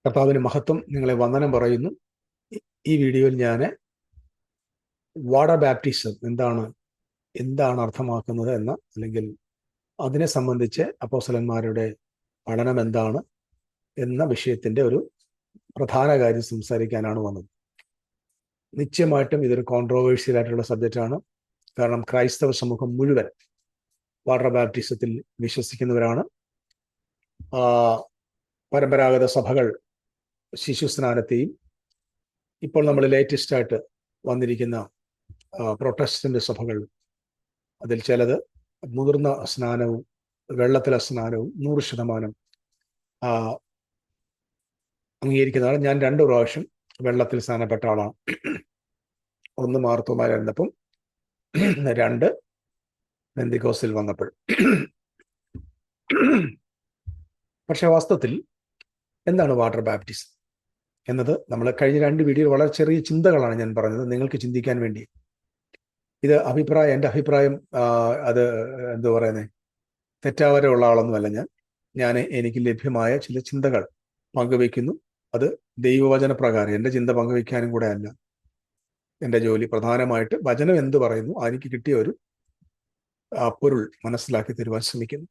കർത്താവിന് മഹത്വം. നിങ്ങളെ വന്ദനം പറയുന്നു. ഈ വീഡിയോയിൽ ഞാൻ വാട്ടർ ബാപ്റ്റിസം എന്താണ് അർത്ഥമാക്കുന്നത് അല്ലെങ്കിൽ അതിനെ സംബന്ധിച്ച് അപ്പോസ്തലന്മാരുടെ പഠനം എന്താണ് എന്ന വിഷയത്തിന്റെ ഒരു പ്രധാന കാര്യം സംസാരിക്കാനാണ് വന്നത്. നിശ്ചയമായിട്ടും ഇതൊരു കോൺട്രോവേഴ്ഷ്യൽ ആയിട്ടുള്ള സബ്ജക്റ്റാണ്. കാരണം ക്രൈസ്തവ സമൂഹം മുഴുവൻ വാട്ടർ ബാപ്റ്റിസത്തിൽ വിശ്വസിക്കുന്നവരാണ്. പരമ്പരാഗത സഭകൾ ശിശുസ്നാനത്തെയും ഇപ്പോൾ നമ്മൾ ലേറ്റസ്റ്റ് ആയിട്ട് വന്നിരിക്കുന്ന പ്രൊട്ടസ്റ്റന്റ് സഭകൾ അതിൽ ചിലത് മുതിർന്ന സ്നാനവും വെള്ളത്തിലെ സ്നാനവും 100% അംഗീകരിക്കുന്നതാണ്. ഞാൻ 2 പ്രാവശ്യം വെള്ളത്തിൽ സ്നാനപ്പെട്ട ആളാണ്. 1 മാർത്തോമായിരുന്നപ്പം, 2 പെന്തിക്കോസ്തിൽ വന്നപ്പോൾ. പക്ഷെ വാസ്തവത്തിൽ എന്താണ് വാട്ടർ ബാപ്റ്റിസം എന്നത് നമ്മൾ കഴിഞ്ഞ 2 വീഡിയോയിൽ വളരെ ചെറിയ ചിന്തകളാണ് ഞാൻ പറഞ്ഞത്, നിങ്ങൾക്ക് ചിന്തിക്കാൻ വേണ്ടി. ഇത് എൻ്റെ അഭിപ്രായം അത് എന്താ പറയുന്നത്, തെറ്റാവരമുള്ള ആളൊന്നുമല്ല. ഞാൻ എനിക്ക് ലഭ്യമായ ചില ചിന്തകൾ പങ്കുവെക്കുന്നു. അത് ദൈവവചന പ്രകാരം എൻ്റെ ചിന്ത പങ്കുവെക്കാനും കൂടെ അല്ല എൻ്റെ ജോലി. പ്രധാനമായിട്ട് വചനം എന്ത് പറയുന്നു എനിക്ക് കിട്ടിയ ഒരു പൊരുൾ മനസ്സിലാക്കി തരുവാൻ ശ്രമിക്കുന്നു.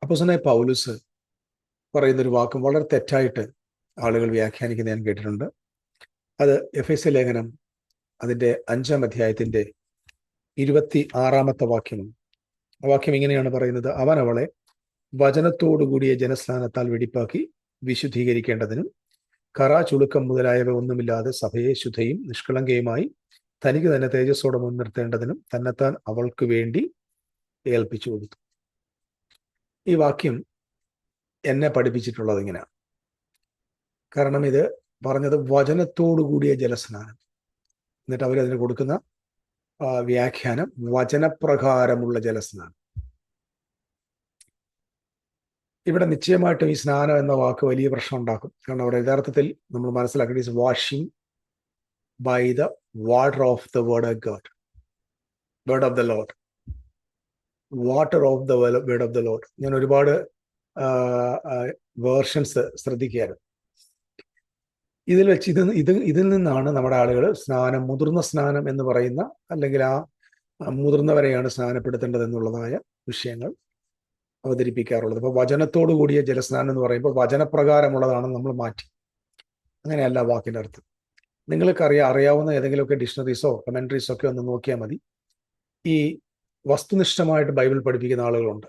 അപ്പോസ്തലനായ പൗലോസ് പറയുന്നൊരു വാക്കും വളരെ തെറ്റായിട്ട് ആളുകൾ വ്യാഖ്യാനിക്കുന്നത് ഞാൻ കേട്ടിട്ടുണ്ട്. അത് എഫെസ്യ ലേഖനം അതിൻ്റെ 5-ാം അധ്യായത്തിൻ്റെ 26-ാമത്തെ വാക്യമാണ്. ആ വാക്യം ഇങ്ങനെയാണ് പറയുന്നത്: അവൻ അവളെ വചനത്തോടുകൂടിയ ജനസ്നാനത്താൽ വെടിപ്പാക്കി വിശുദ്ധീകരിക്കേണ്ടതിനും കറ, ചുളുക്കം മുതലായവ ഒന്നുമില്ലാതെ സഭയെ ശുദ്ധയും നിഷ്കളങ്കയുമായി തനിക്ക് തന്നെ തേജസ്സോടെ മുൻനിർത്തേണ്ടതിനും തന്നെത്താൻ അവൾക്ക് വേണ്ടി ഏൽപ്പിച്ചു കൊടുത്തു. ഈ വാക്യം എന്നെ പഠിപ്പിച്ചിട്ടുള്ളത് ഇങ്ങനെയാണ്. കാരണം ഇത് പറഞ്ഞത് വചനത്തോടുകൂടിയ ജലസ്നാനം, എന്നിട്ട് അവരതിന് കൊടുക്കുന്ന വ്യാഖ്യാനം വചനപ്രകാരമുള്ള ജലസ്നാനം. ഇവിടെ നിശ്ചയമായിട്ടും ഈ സ്നാനം എന്ന വാക്ക് വലിയ പ്രശ്നം ഉണ്ടാക്കും. കാരണം അവിടെ യഥാർത്ഥത്തിൽ നമ്മൾ മനസ്സിലാക്കേണ്ടത് is washing by the water of the word of God, word of the Lord, water of the word of the Lord. ഞാൻ ഒരുപാട് വേർഷൻസ് ശ്രദ്ധിക്കുകയായിരുന്നു. ഇതിൽ വെച്ച് ഇതിൽ നിന്നാണ് നമ്മുടെ ആളുകൾ സ്നാനം, മുതിർന്ന സ്നാനം എന്ന് പറയുന്ന, അല്ലെങ്കിൽ ആ മുതിർന്നവരെയാണ് സ്നാനപ്പെടുത്തേണ്ടത് എന്നുള്ളതായ വിഷയങ്ങൾ അവതരിപ്പിക്കാറുള്ളത്. അപ്പോൾ വചനത്തോടു കൂടിയ ജലസ്നാനം എന്ന് പറയുമ്പോൾ വചനപ്രകാരമുള്ളതാണെന്ന് നമ്മൾ മാറ്റി. അങ്ങനെയല്ല വാക്കിൻ്റെ അർത്ഥം. നിങ്ങൾക്ക് അറിയാവുന്ന ഏതെങ്കിലുമൊക്കെ ഡിക്ഷണറീസോ കമൻട്രീസോ ഒക്കെ ഒന്ന് നോക്കിയാൽ മതി. ഈ വസ്തുനിഷ്ഠമായിട്ട് ബൈബിൾ പഠിപ്പിക്കുന്ന ആളുകളുണ്ട്.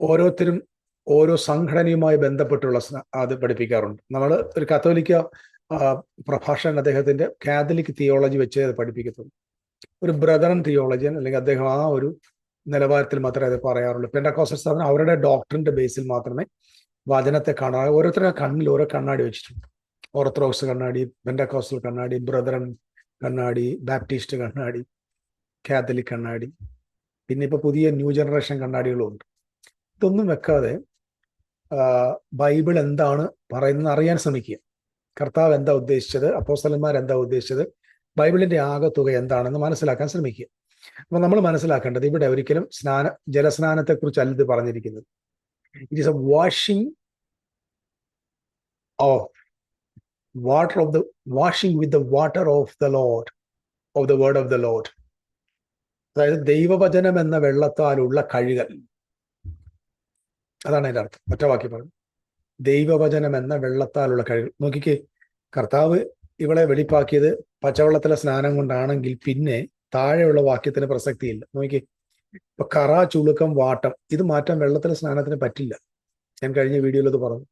ഓരോരുത്തരും ഓരോ സംഘടനയുമായി ബന്ധപ്പെട്ടുള്ള അത് പഠിപ്പിക്കാറുണ്ട്. നമ്മൾ ഒരു കത്തോലിക്ക പ്രഭാഷകൻ അദ്ദേഹത്തിന്റെ കാത്തലിക് തിയോളജി വെച്ച് അത് പഠിപ്പിക്കത്തുള്ളൂ. ഒരു ബ്രദറൻ തിയോളജിയൻ അല്ലെങ്കിൽ അദ്ദേഹം ആ ഒരു നിലവാരത്തിൽ മാത്രമേ അത് പറയാറുള്ളൂ. പെന്തക്കോസ്റ്റൽ സ്ഥാപനം അവരുടെ ഡോക്ടറിന്റെ ബേസിൽ മാത്രമേ വചനത്തെ കാണാൻ. ഓരോരുത്തരുടെ കണ്ണിൽ ഓരോ കണ്ണാടി വെച്ചിട്ടുണ്ട്. ഓർത്തഡോക്സ് കണ്ണാടി, പെന്തക്കോസ്റ്റൽ കണ്ണാടി, ബ്രദറൻ കണ്ണാടി, ബാപ്റ്റിസ്റ്റ് കണ്ണാടി, കാത്തലിക് കണ്ണാടി, പിന്നെ ഇപ്പൊ പുതിയ ന്യൂ ജനറേഷൻ കണ്ണാടികളും ഉണ്ട്. ഇതൊന്നും വെക്കാതെ ബൈബിൾ എന്താണ് പറയുന്നത് അറിയാൻ ശ്രമിക്കുക. കർത്താവ് എന്താ ഉദ്ദേശിച്ചത്, അപ്പോസ്തലന്മാർ എന്താ ഉദ്ദേശിച്ചത്, ബൈബിളിന്റെ ആകെത്തുക എന്താണെന്ന് മനസ്സിലാക്കാൻ ശ്രമിക്കുക. അപ്പൊ നമ്മൾ മനസ്സിലാക്കേണ്ടത് ഇവിടെ ഒരിക്കലും ജലസ്നാനത്തെ കുറിച്ചല്ല ഇത് പറഞ്ഞിരിക്കുന്നത്. It is A washing with the water of the Lord, of the word of the Lord. അതായത് ദൈവവചനം എന്ന വെള്ളത്താലുള്ള കഴുകൽ. അതാണ് അതിൻ്റെ അർത്ഥം. ഒറ്റ വാക്യം പറഞ്ഞു, ദൈവവചനം എന്ന വെള്ളത്താലുള്ള കഴുകൽ. നോക്കിക്കേ, കർത്താവ് ഇവളെ വെളിപ്പാക്കിയത് പച്ചവെള്ളത്തിലെ സ്നാനം കൊണ്ടാണെങ്കിൽ പിന്നെ താഴെയുള്ള വാക്യത്തിന് പ്രസക്തിയില്ല. നോക്കിക്കേ, ഇപ്പൊ കറ, ചുളുക്കം, വാട്ടം ഇത് മാറ്റാൻ വെള്ളത്തിലെ സ്നാനത്തിന് പറ്റില്ല. ഞാൻ കഴിഞ്ഞ വീഡിയോയിൽ അത് പറഞ്ഞു.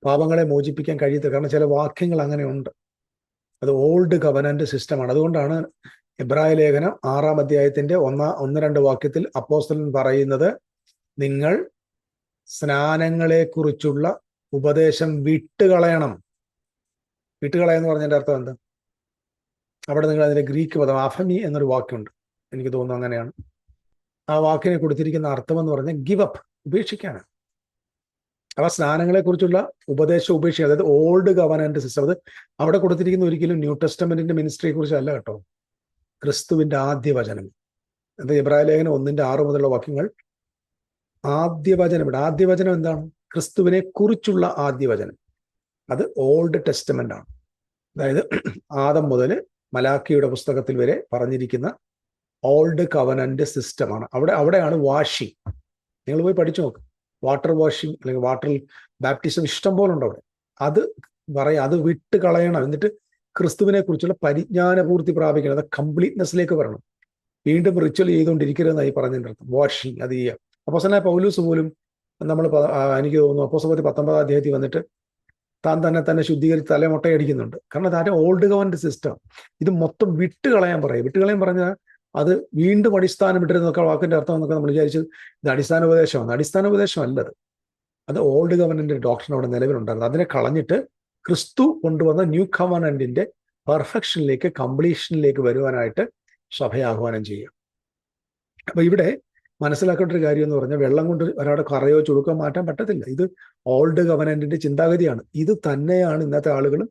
പാപങ്ങളെ മോചിപ്പിക്കാൻ കഴിയത്തില്ല. കാരണം ചില വാക്യങ്ങൾ അങ്ങനെ ഉണ്ട്. അത് ഓൾഡ് കവനന്റ് സിസ്റ്റമാണ്. അതുകൊണ്ടാണ് എബ്രായ ലേഖനം 6-ാം അധ്യായത്തിന്റെ 1-2 വാക്യത്തിൽ അപ്പോസ്തലൻ പറയുന്നത്, നിങ്ങൾ സ്നാനങ്ങളെ കുറിച്ചുള്ള ഉപദേശം വിട്ടുകളയണം. വിട്ടുകളയെന്ന് പറഞ്ഞതിന്റെ അർത്ഥം എന്താ? അവിടെ നിങ്ങൾ അതിന്റെ ഗ്രീക്ക് പദം അഫമി എന്നൊരു വാക്കുണ്ട്, എനിക്ക് തോന്നുന്നു അങ്ങനെയാണ്. ആ വാക്കിനെ കൊടുത്തിരിക്കുന്ന അർത്ഥം എന്ന് പറഞ്ഞാൽ ഗിവ് അപ്പ്, ഉപേക്ഷിക്കാനാണ്. അവ സ്നാനങ്ങളെ കുറിച്ചുള്ള ഉപദേശം ഉപേക്ഷിക്കുക. അതായത് ഓൾഡ് ഗവനന്റ് സിസ്റ്റം. അത് അവിടെ കൊടുത്തിരിക്കുന്ന ഒരിക്കലും ന്യൂ ടെസ്റ്റമെന്റിന്റെ മിനിസ്ട്രിയെ കുറിച്ചല്ല കേട്ടോ. ക്രിസ്തുവിന്റെ ആദ്യ വചനം. അത് എബ്രായ ലേഖനം 1-6 മുതലുള്ള വാക്യങ്ങൾ. ആദ്യ വചനം എന്താണ്? ക്രിസ്തുവിനെ കുറിച്ചുള്ള ആദ്യവചനം. അത് ഓൾഡ് ടെസ്റ്റമെന്റ് ആണ്. അതായത് ആദം മുതൽ മലാക്കിയുടെ പുസ്തകത്തിൽ വരെ പറഞ്ഞിരിക്കുന്ന ഓൾഡ് കവനന്റ് സിസ്റ്റമാണ്. അവിടെയാണ് വാഷിംഗ്. നിങ്ങൾ പോയി പഠിച്ചു നോക്ക്. വാട്ടർ വാഷിംഗ് അല്ലെങ്കിൽ വാട്ടർ ബാപ്റ്റിസം ഇഷ്ടം പോലെ ഉണ്ട് അവിടെ. അത് അത് വിട്ട് കളയണം. എന്നിട്ട് ക്രിസ്തുവിനെ കുറിച്ചുള്ള പരിജ്ഞാനപൂർത്തി പ്രാപിക്കണം. അത് കംപ്ലീറ്റ്നെസ്സിലേക്ക് വരണം. വീണ്ടും റിച്വൽ ചെയ്തുകൊണ്ടിരിക്കരുതെന്നായി പറഞ്ഞതിൻ്റെ അർത്ഥം. വാഷിംഗ് അത് ചെയ്യുക. അപ്പോസ്തലനായ പൗലോസ് പോലും നമ്മൾ എനിക്ക് തോന്നുന്നു അപ്പോസ്തലർ 19 അധ്യായത്തിൽ വന്നിട്ട് താൻ തന്നെ ശുദ്ധീകരിച്ച് തലമുട്ടയടിക്കുന്നുണ്ട്. കാരണം അതാരും ഓൾഡ് ഗവൺമെന്റ് സിസ്റ്റം. ഇത് മൊത്തം വിട്ടുകളയാൻ പറയും. വിട്ടുകളയാൻ പറഞ്ഞാൽ അത് വീണ്ടും അടിസ്ഥാനം ഇട്ടിരുന്നൊക്കെ വാക്കിന്റെ അർത്ഥം എന്നൊക്കെ നമ്മൾ വിചാരിച്ചത് ഇത് അടിസ്ഥാന ഉപദേശമാണ്. അടിസ്ഥാന ഉപദേശം അല്ലത്. അത് ഓൾഡ് ഗവൺമെന്റിന്റെ ഡോക്ടറിൻ അവിടെ നിലവിലുണ്ടായിരുന്നു. അതിനെ കളഞ്ഞിട്ട് ക്രിസ്തു കൊണ്ടുവന്ന ന്യൂ കവനന്റിന്റെ പെർഫെക്ഷനിലേക്ക്, കംപ്ലീഷനിലേക്ക് വരുവാനായിട്ട് സഭയെ ആഹ്വാനം ചെയ്യുക. അപ്പൊ ഇവിടെ മനസ്സിലാക്കേണ്ട ഒരു കാര്യം എന്ന് പറഞ്ഞാൽ വെള്ളം കൊണ്ട് ഒരാളുടെ കറയോ ചുളുക്കോ മാറ്റാൻ പറ്റത്തില്ല. ഇത് ഓൾഡ് ഗവൺമെന്റിന്റെ ചിന്താഗതിയാണ്. ഇത് തന്നെയാണ് ഇന്നത്തെ ആളുകൾ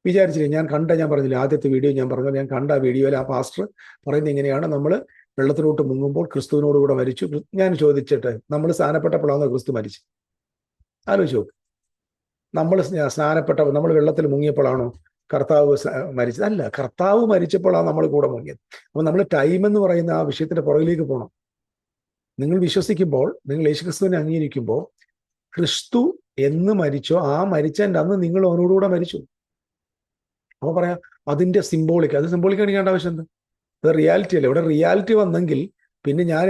വിചാരിച്ചില്ല. ഞാൻ പറഞ്ഞില്ല ആദ്യത്തെ വീഡിയോ ഞാൻ പറഞ്ഞു, ഞാൻ കണ്ട ആ വീഡിയോയിൽ ആ പാസ്റ്റർ പറയുന്നത് ഇങ്ങനെയാണ്: നമ്മൾ വെള്ളത്തിലോട്ട് മുങ്ങുമ്പോൾ ക്രിസ്തുവിനോട് കൂടെ മരിച്ചു. ഞാൻ ചോദിച്ചിട്ട്, നമ്മൾ സ്നാനപ്പെട്ടപ്പോഴാണോ ക്രിസ്തു മരിച്ചു? ആലോചിച്ച് നോക്ക്. നമ്മൾ വെള്ളത്തിൽ മുങ്ങിയപ്പോഴാണോ കർത്താവ് മരിച്ചത്? അല്ല, കർത്താവ് മരിച്ചപ്പോഴാണ് നമ്മൾ കൂടെ മുങ്ങിയത്. അപ്പൊ നമ്മൾ ടൈം എന്ന് പറയുന്ന ആ വിഷയത്തിന്റെ പുറകിലേക്ക് പോകണം. നിങ്ങൾ വിശ്വസിക്കുമ്പോൾ, നിങ്ങൾ യേശുക്രിസ്തുവിനെ അംഗീകരിക്കുമ്പോൾ, ക്രിസ്തു എന്ന് മരിച്ചോ ആ മരിച്ചതിൻ്റെ അന്ന് നിങ്ങൾ അവനോടുകൂടെ മരിച്ചു. അപ്പൊ പറയാം അതിന്റെ സിംബോളിക്. അത് സിംബോളിക് കാണിക്കേണ്ട ആവശ്യം എന്താ? അത് റിയാലിറ്റി അല്ലേ. ഇവിടെ റിയാലിറ്റി വന്നെങ്കിൽ പിന്നെ ഞാൻ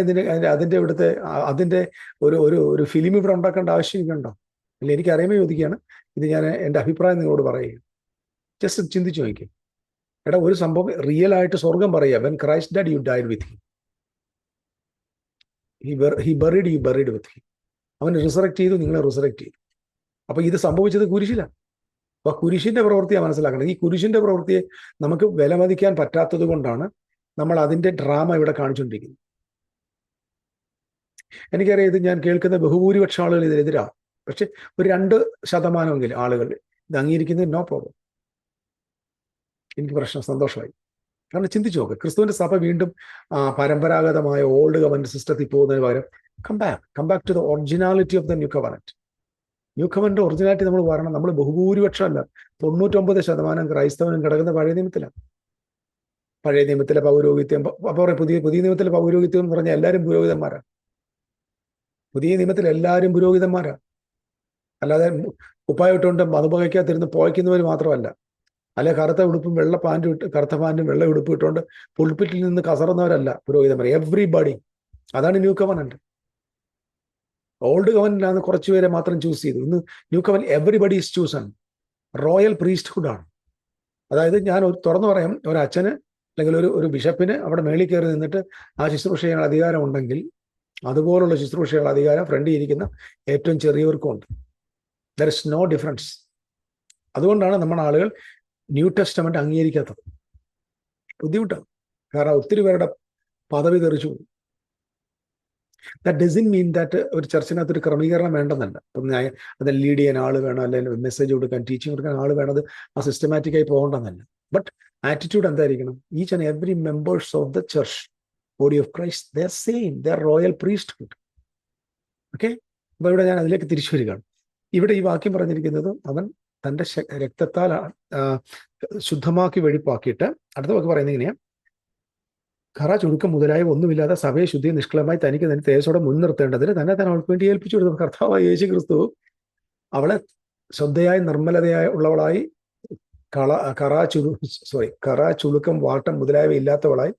അതിന്റെ ഒരു ഫിലിം ഇവിടെ ഉണ്ടാക്കേണ്ട ആവശ്യമുണ്ടോ? അല്ല, എനിക്ക് അറിയുമ്പോൾ ചോദിക്കുകയാണ്. ഇത് ഞാൻ എൻ്റെ അഭിപ്രായം നിങ്ങളോട് പറയുക. ജസ്റ്റ് ചിന്തിച്ചു നോക്കി. എടാ, ഒരു സംഭവം റിയൽ ആയിട്ട് സ്വർഗം പറയുക. When Christ died you died with him. He buried with him. അവൻ റിസറക്ട് ചെയ്തു, നിങ്ങളെ റിസറക്ട് ചെയ്തു. അപ്പൊ ഇത് സംഭവിച്ചത് കുരിശിലാണ്. അപ്പൊ കുരിശിന്റെ പ്രവൃത്തിയാണ് മനസ്സിലാക്കേണ്ടത്. ഈ കുരിശിന്റെ പ്രവൃത്തിയെ നമുക്ക് വിലമതിക്കാൻ പറ്റാത്തത് കൊണ്ടാണ് നമ്മൾ അതിന്റെ ഡ്രാമ ഇവിടെ കാണിച്ചുകൊണ്ടിരിക്കുന്നത്. എനിക്കറിയാം, ഇത് ഞാൻ കേൾക്കുന്ന ബഹുഭൂരിപക്ഷം ആളുകൾ ഇതിനെതിരാണ്. പക്ഷെ ഒരു 2% ആളുകൾ ഇത് അംഗീകരിക്കുന്നത് നോ പ്രോബ്ലം. എനിക്ക് പ്രശ്നം സന്തോഷമായി. കാരണം ചിന്തിച്ചു നോക്ക്, ക്രിസ്തുവിന്റെ സഭ വീണ്ടും പരമ്പരാഗതമായ ഓൾഡ് ഗവൺമെന്റ് സിസ്റ്റത്തിൽ പോകുന്നതിന് പകരം come back to the originality of the new covenant. New covenant originality നമ്മൾ പറയണം. നമ്മൾ ബഹുഭൂരിപക്ഷം അല്ല, 99% ക്രൈസ്തവനും കിടക്കുന്ന പഴയ നിയമത്തിലാണ്. പഴയ നിയമത്തിലെ പൗരോഹിത്യം, അപ്പോൾ പുതിയ നിയമത്തിലെ പൗരോഹിത്യം എന്ന് പറഞ്ഞാൽ എല്ലാവരും പുരോഹിതന്മാരാണ്. പുതിയ നിയമത്തിൽ എല്ലാവരും പുരോഹിതന്മാരാണ്. അല്ലാതെ കുപ്പായിട്ടുകൊണ്ട് മതുപകയ്ക്കകത്തിരുന്ന് പോയ്ക്കുന്നവർ മാത്രമല്ല. അല്ലെ കറുത്ത ഉടുപ്പും കറുത്ത പാൻറ്റും വെള്ള ഉടുപ്പ് ഇട്ടുകൊണ്ട് പുൾപിറ്റിൽ നിന്ന് കസറുന്നവരല്ല പുരോഹിതന്മാർ. എവ്രിബഡി. അതാണ് ന്യൂ കവനന്റ്. ഓൾഡ് കവനന്റിലാണ് കുറച്ചുപേരെ മാത്രം ചൂസ് ചെയ്തു. ഇന്ന് new covenant everybody is chosen. Royal priesthood ആണ്. അതായത് ഞാൻ തുറന്നു പറയാം, ഒരു അച്ഛന് അല്ലെങ്കിൽ ഒരു ബിഷപ്പിന് അവിടെ മേളിൽ കയറി നിന്നിട്ട് ആ ശുശ്രൂഷ ചെയ്യാൻ അധികാരം ഉണ്ടെങ്കിൽ അതുപോലുള്ള ശുശ്രൂഷകൾ അധികാരം ഫ്രണ്ടിൽ ഇരിക്കുന്ന ഏറ്റവും ചെറിയവർക്കും ഉണ്ട്. There is no difference. അതുകൊണ്ടാണ് നമ്മുടെ ആളുകൾ ന്യൂ ടെസ്റ്റമെന്റ് അംഗീകരിക്കാത്തത്. ബുദ്ധിമുട്ടാണ്. കാരണം ഒത്തിരി പേരുടെ പദവി തെറിച്ചു പോകും. ദാറ്റ് ഡസൻറ്റ് മീൻ ദാറ്റ് ഒരു ചർച്ചിനകത്ത് ഒരു ക്രമീകരണം വേണ്ടെന്നല്ല. അപ്പം അത് ലീഡ് ചെയ്യാൻ ആൾ വേണം, അല്ലെങ്കിൽ മെസ്സേജ് കൊടുക്കാൻ, ടീച്ചിങ് കൊടുക്കാൻ ആൾ വേണം. അത് ആ സിസ്റ്റമാറ്റിക്കായി പോകേണ്ടെന്നല്ല. ബട്ട് ആറ്റിറ്റ്യൂഡ് എന്തായിരിക്കണം? Each and every members of the church, body of Christ, they are same, they are royal priesthood. Okay. അപ്പൊ ഇവിടെ ഞാൻ അതിലേക്ക് തിരിച്ചു വരികയാണ്. ഇവിടെ ഈ വാക്യം പറഞ്ഞിരിക്കുന്നത് അവൻ തൻ്റെ രക്തത്താൽ ശുദ്ധമാക്കി വെടിപ്പാക്കിയിട്ട്, അടുത്ത വാക്ക് പറയുന്നത് ഇങ്ങനെയാ: കറ ചുരുക്കം മുതലായ ഒന്നുമില്ലാതെ സഭയെ ശുദ്ധി നിഷ്കളമായി തനിക്ക് തന്നെ തേജസ്സോടെ മുൻനിർത്തേണ്ടതിന് തന്നെ അവൾക്ക് വേണ്ടി ഏൽപ്പിച്ചു കൊടുത്തു. കർത്താവായ യേശു ക്രിസ്തു അവളെ ശ്രദ്ധയായി നിർമ്മലതയായി ഉള്ളവളായി, കറ ചുളുക്കം വാട്ടം മുതലായവ ഇല്ലാത്തവളായി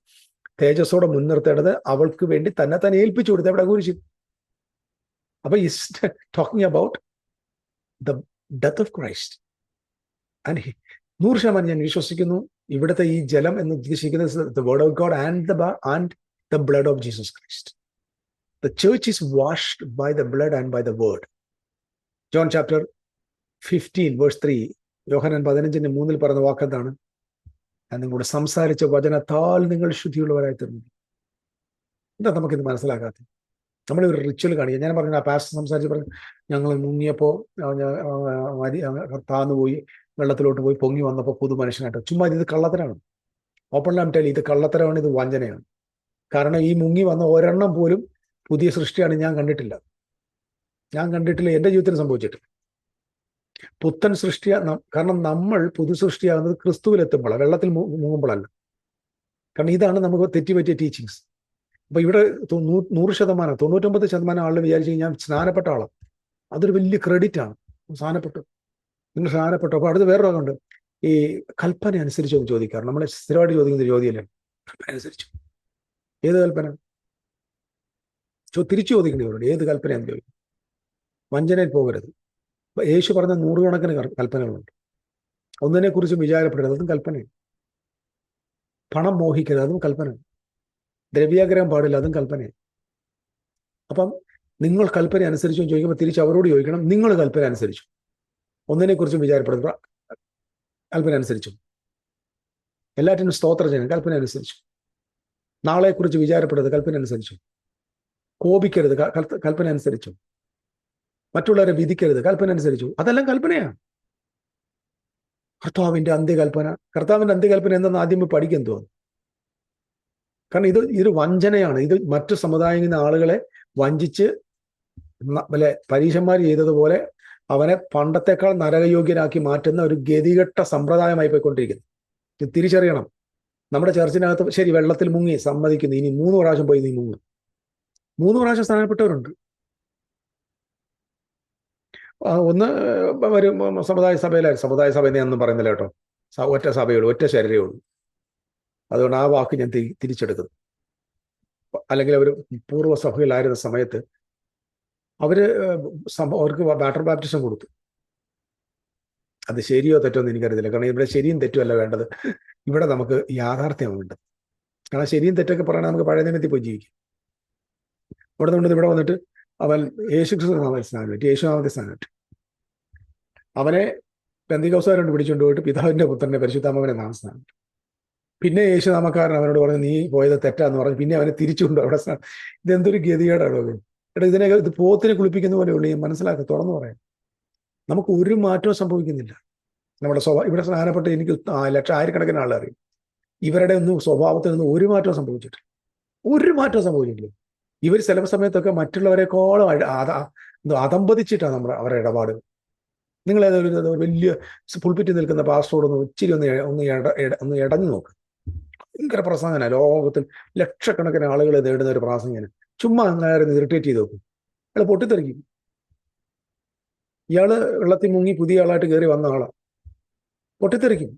തേജസ്സോടെ മുൻനിർത്തേണ്ടത് അവൾക്ക് വേണ്ടി തന്നെ ഏൽപ്പിച്ചു കൊടുത്തു. അവിടെ കുരിശിൽ. അപ്പൊ is talking about the death of Christ. And 100% ഞാൻ വിശ്വസിക്കുന്നു ഇവിടുത്തെ ഈ ജലം എന്ന് ഉദ്ദേശിക്കുന്നത് the word of God and the blood of Jesus Christ. The church is washed by the blood and by the word. John chapter 15 verse 3, യോഹന്നാൻ 15:3 പറഞ്ഞ വാക്കെന്താണ്? ഞാൻ നിങ്ങളോട് സംസാരിച്ച വചനത്താൽ നിങ്ങൾ ശുദ്ധിയുള്ളവരായി തീർന്നു. എന്താ നമുക്കിത് മനസ്സിലാക്കാത്തത്? നമ്മളൊരു റിച്വൽ കാണിക്കുക. ഞാൻ പറഞ്ഞു, ആ പാസ്റ്റർ സംസാരിച്ച് പറഞ്ഞു, ഞങ്ങൾ മുങ്ങിയപ്പോൾ താന്നുപോയി, വെള്ളത്തിലോട്ട് പോയി, പൊങ്ങി വന്നപ്പോൾ പുതു മനുഷ്യനായിട്ട്. ചുമ്മാ ഇത് കള്ളത്തരാണ്. ഓപ്പൺ ടെൽ, ഇത് കള്ളത്തരമാണ്, ഇത് വഞ്ചനയാണ്. കാരണം ഈ മുങ്ങി വന്ന ഒരെണ്ണം പോലും പുതിയ സൃഷ്ടിയാണ് ഞാൻ കണ്ടിട്ടില്ല. ഞാൻ കണ്ടിട്ടില്ല, എൻ്റെ ജീവിതത്തിൽ സംഭവിച്ചിട്ടില്ല. പുത്തൻ സൃഷ്ടിയ, കാരണം നമ്മൾ പുതു സൃഷ്ടിയാകുന്നത് ക്രിസ്തുവിലെത്തുമ്പോഴാണ്, വെള്ളത്തിൽ മുങ്ങുമ്പോഴല്ല. കാരണം ഇതാണ് നമുക്ക് തെറ്റിപ്പറ്റിയ ടീച്ചിങ്സ്. അപ്പൊ ഇവിടെ 100%, 99% ആളുകൾ വിചാരിച്ചു ഞാൻ സ്നാനപ്പെട്ട ആളാണ്. അതൊരു വലിയ ക്രെഡിറ്റ് ആണ്. സ്നാനപ്പെട്ടു, നിങ്ങൾ സ്നാനപ്പെട്ടു. അപ്പൊ അടുത്ത് വേറെ രോഗമുണ്ട്, ഈ കൽപ്പന അനുസരിച്ചോ എന്ന് ചോദിക്കാറ്. നമ്മളെ സ്ഥിരമായിട്ട് ചോദിക്കുന്ന ചോദ്യമല്ലേ, കൽപ്പന അനുസരിച്ചു. ഏത് കൽപ്പന? തിരിച്ചു ചോദിക്കേണ്ടവരോട് ഏത് കൽപ്പനയാണെന്ന് ചോദിക്കും. വഞ്ചനയിൽ പോകരുത്. യേശു പറഞ്ഞ 100 കണക്കിന് കൽപ്പനകളുണ്ട്. ഒന്നിനെ കുറിച്ചും വിചാരപ്പെടരുത്, അതും കൽപ്പനയാണ്. പണം മോഹിക്കരുത്, അതും കൽപ്പനയാണ്. ദ്രവ്യാഗ്രഹം പാടില്ല, അതും കൽപ്പനയാണ്. അപ്പം നിങ്ങൾ കൽപ്പന അനുസരിച്ചു ചോദിക്കുമ്പോൾ തിരിച്ച് അവരോട് ചോദിക്കണം, നിങ്ങൾ കൽപ്പന അനുസരിച്ചു? ഒന്നിനെ കുറിച്ചും വിചാരപ്പെടുക, കൽപ്പന അനുസരിച്ചു? എല്ലാറ്റിനും സ്തോത്രം ചെയ്യണം, കൽപ്പന അനുസരിച്ചു? നാളെക്കുറിച്ച് വിചാരപ്പെടരുത്, കൽപ്പന അനുസരിച്ചു? കോപിക്കരുത്, കൽപ്പന അനുസരിച്ചു? മറ്റുള്ളവരെ വിധിക്കരുത്, കൽപ്പന അനുസരിച്ചു? അതെല്ലാം കൽപ്പനയാണ്. കർത്താവിന്റെ അന്ത്യകൽപ്പന എന്തെന്ന് ആദ്യം പഠിക്കാൻ തോന്നുന്നു. കാരണം ഇത് വഞ്ചനയാണ്. ഇത് മറ്റു സമുദായങ്ങളിൽ നിന്ന് ആളുകളെ വഞ്ചിച്ച് പരീശന്മാർ ചെയ്തതുപോലെ അവനെ പണ്ടത്തെക്കാൾ നരകയോഗ്യനാക്കി മാറ്റുന്ന ഒരു ഗതികെട്ട സമ്പ്രദായമായി പോയിക്കൊണ്ടിരിക്കുന്നു. ഇത് തിരിച്ചറിയണം. നമ്മുടെ ചർച്ചിനകത്ത് ശരി, വെള്ളത്തിൽ മുങ്ങി, സമ്മതിക്കുന്നു. ഇനി 3 പ്രാവശ്യം പോയി നീ മുങ്ങും. 3 പ്രാവശ്യം സ്ഥാനപ്പെട്ടവരുണ്ട്. ഒന്ന് ഒരു സമുദായ സഭയെന്ന് ഒന്നും പറയുന്നില്ല കേട്ടോ. ഒറ്റ സഭയുള്ളൂ, ഒറ്റ ശരീരമേ ഉള്ളൂ. അതുകൊണ്ട് ആ വാക്ക് ഞാൻ തിരിച്ചെടുക്കുന്നു. അല്ലെങ്കിൽ അവർ പൂർവ്വസഭയിലായിരുന്ന സമയത്ത് അവർക്ക് വാട്ടർ ബാപ്റ്റിസം കൊടുത്തു. അത് ശരിയോ തെറ്റോ എന്ന് എനിക്കറിയത്തില്ല. കാരണം ഇവിടെ ശരിയും തെറ്റുമല്ല വേണ്ടത്, ഇവിടെ നമുക്ക് യാഥാർത്ഥ്യമാണ് വേണ്ടത്. കാരണം ശരിയും തെറ്റൊക്കെ പറയണത് നമുക്ക് പഴയ നിയമത്തിൽ പോയി ജീവിക്കും. ഇവിടെ നിന്നിട്ട് ഇവിടെ വന്നിട്ട് അവൻ യേശുനാമത്തെ സ്ഥാനമേറ്റു. അവനെ പെന്തക്കോസ്തുകാരോട് പിടിച്ചുകൊണ്ട് പോയിട്ട് പിതാവിന്റെ പുത്രന്റെ പരിശുദ്ധാത്മാവിനെ നാമസ്ഥാനം. പിന്നെ യേശുനാമക്കാരൻ അവനോട് പറഞ്ഞു നീ പോയത് തെറ്റാന്ന് പറഞ്ഞു. പിന്നെ അവനെ തിരിച്ചുകൊണ്ട് അവിടെ ഇതെന്തൊരു ഗതികേടാണോ എടാ, ഇത് പോത്തിനെ കുളിപ്പിക്കുന്ന പോലെ ഉള്ളൂ. മനസ്സിലാക്കുക, തുറന്നു പറയാം. നമുക്ക് ഒരു മാറ്റവും സംഭവിക്കുന്നില്ല. നമ്മുടെ ഇവിടെ സ്നാനപ്പെട്ട് എനിക്ക് ആയിരക്കണക്കിന് ആളെ അറിയും. ഇവരുടെ ഒന്നും സ്വഭാവത്തിൽ നിന്ന് ഒരു മാറ്റവും സംഭവിച്ചിട്ടില്ല. ഇവർ ചില സമയത്തൊക്കെ മറ്റുള്ളവരെക്കാളും അതമ്പതിച്ചിട്ടാണ് അവരുടെ ഇടപാടുകൾ. നിങ്ങൾ ഏതൊരു വലിയ പുൾപിറ്റിൽ നിൽക്കുന്ന പാസ്റ്ററോടൊന്ന് ഇച്ചിരി ഒന്ന് ഇടഞ്ഞു നോക്ക്. ഭയങ്കര പ്രസംഗന, ലോകത്തിൽ ലക്ഷക്കണക്കിന് ആളുകളെ നേടുന്ന ഒരു പ്രാസംഗന. ചുമ്മാ അങ്ങനെ ഇറിറ്റേറ്റ് ചെയ്ത് നോക്കും, അയാൾ പൊട്ടിത്തെറിക്കും. ഇയാള് വെള്ളത്തിൽ മുങ്ങി പുതിയ ആളായിട്ട് കയറി വന്ന ആളാണ്, പൊട്ടിത്തെറിക്കും.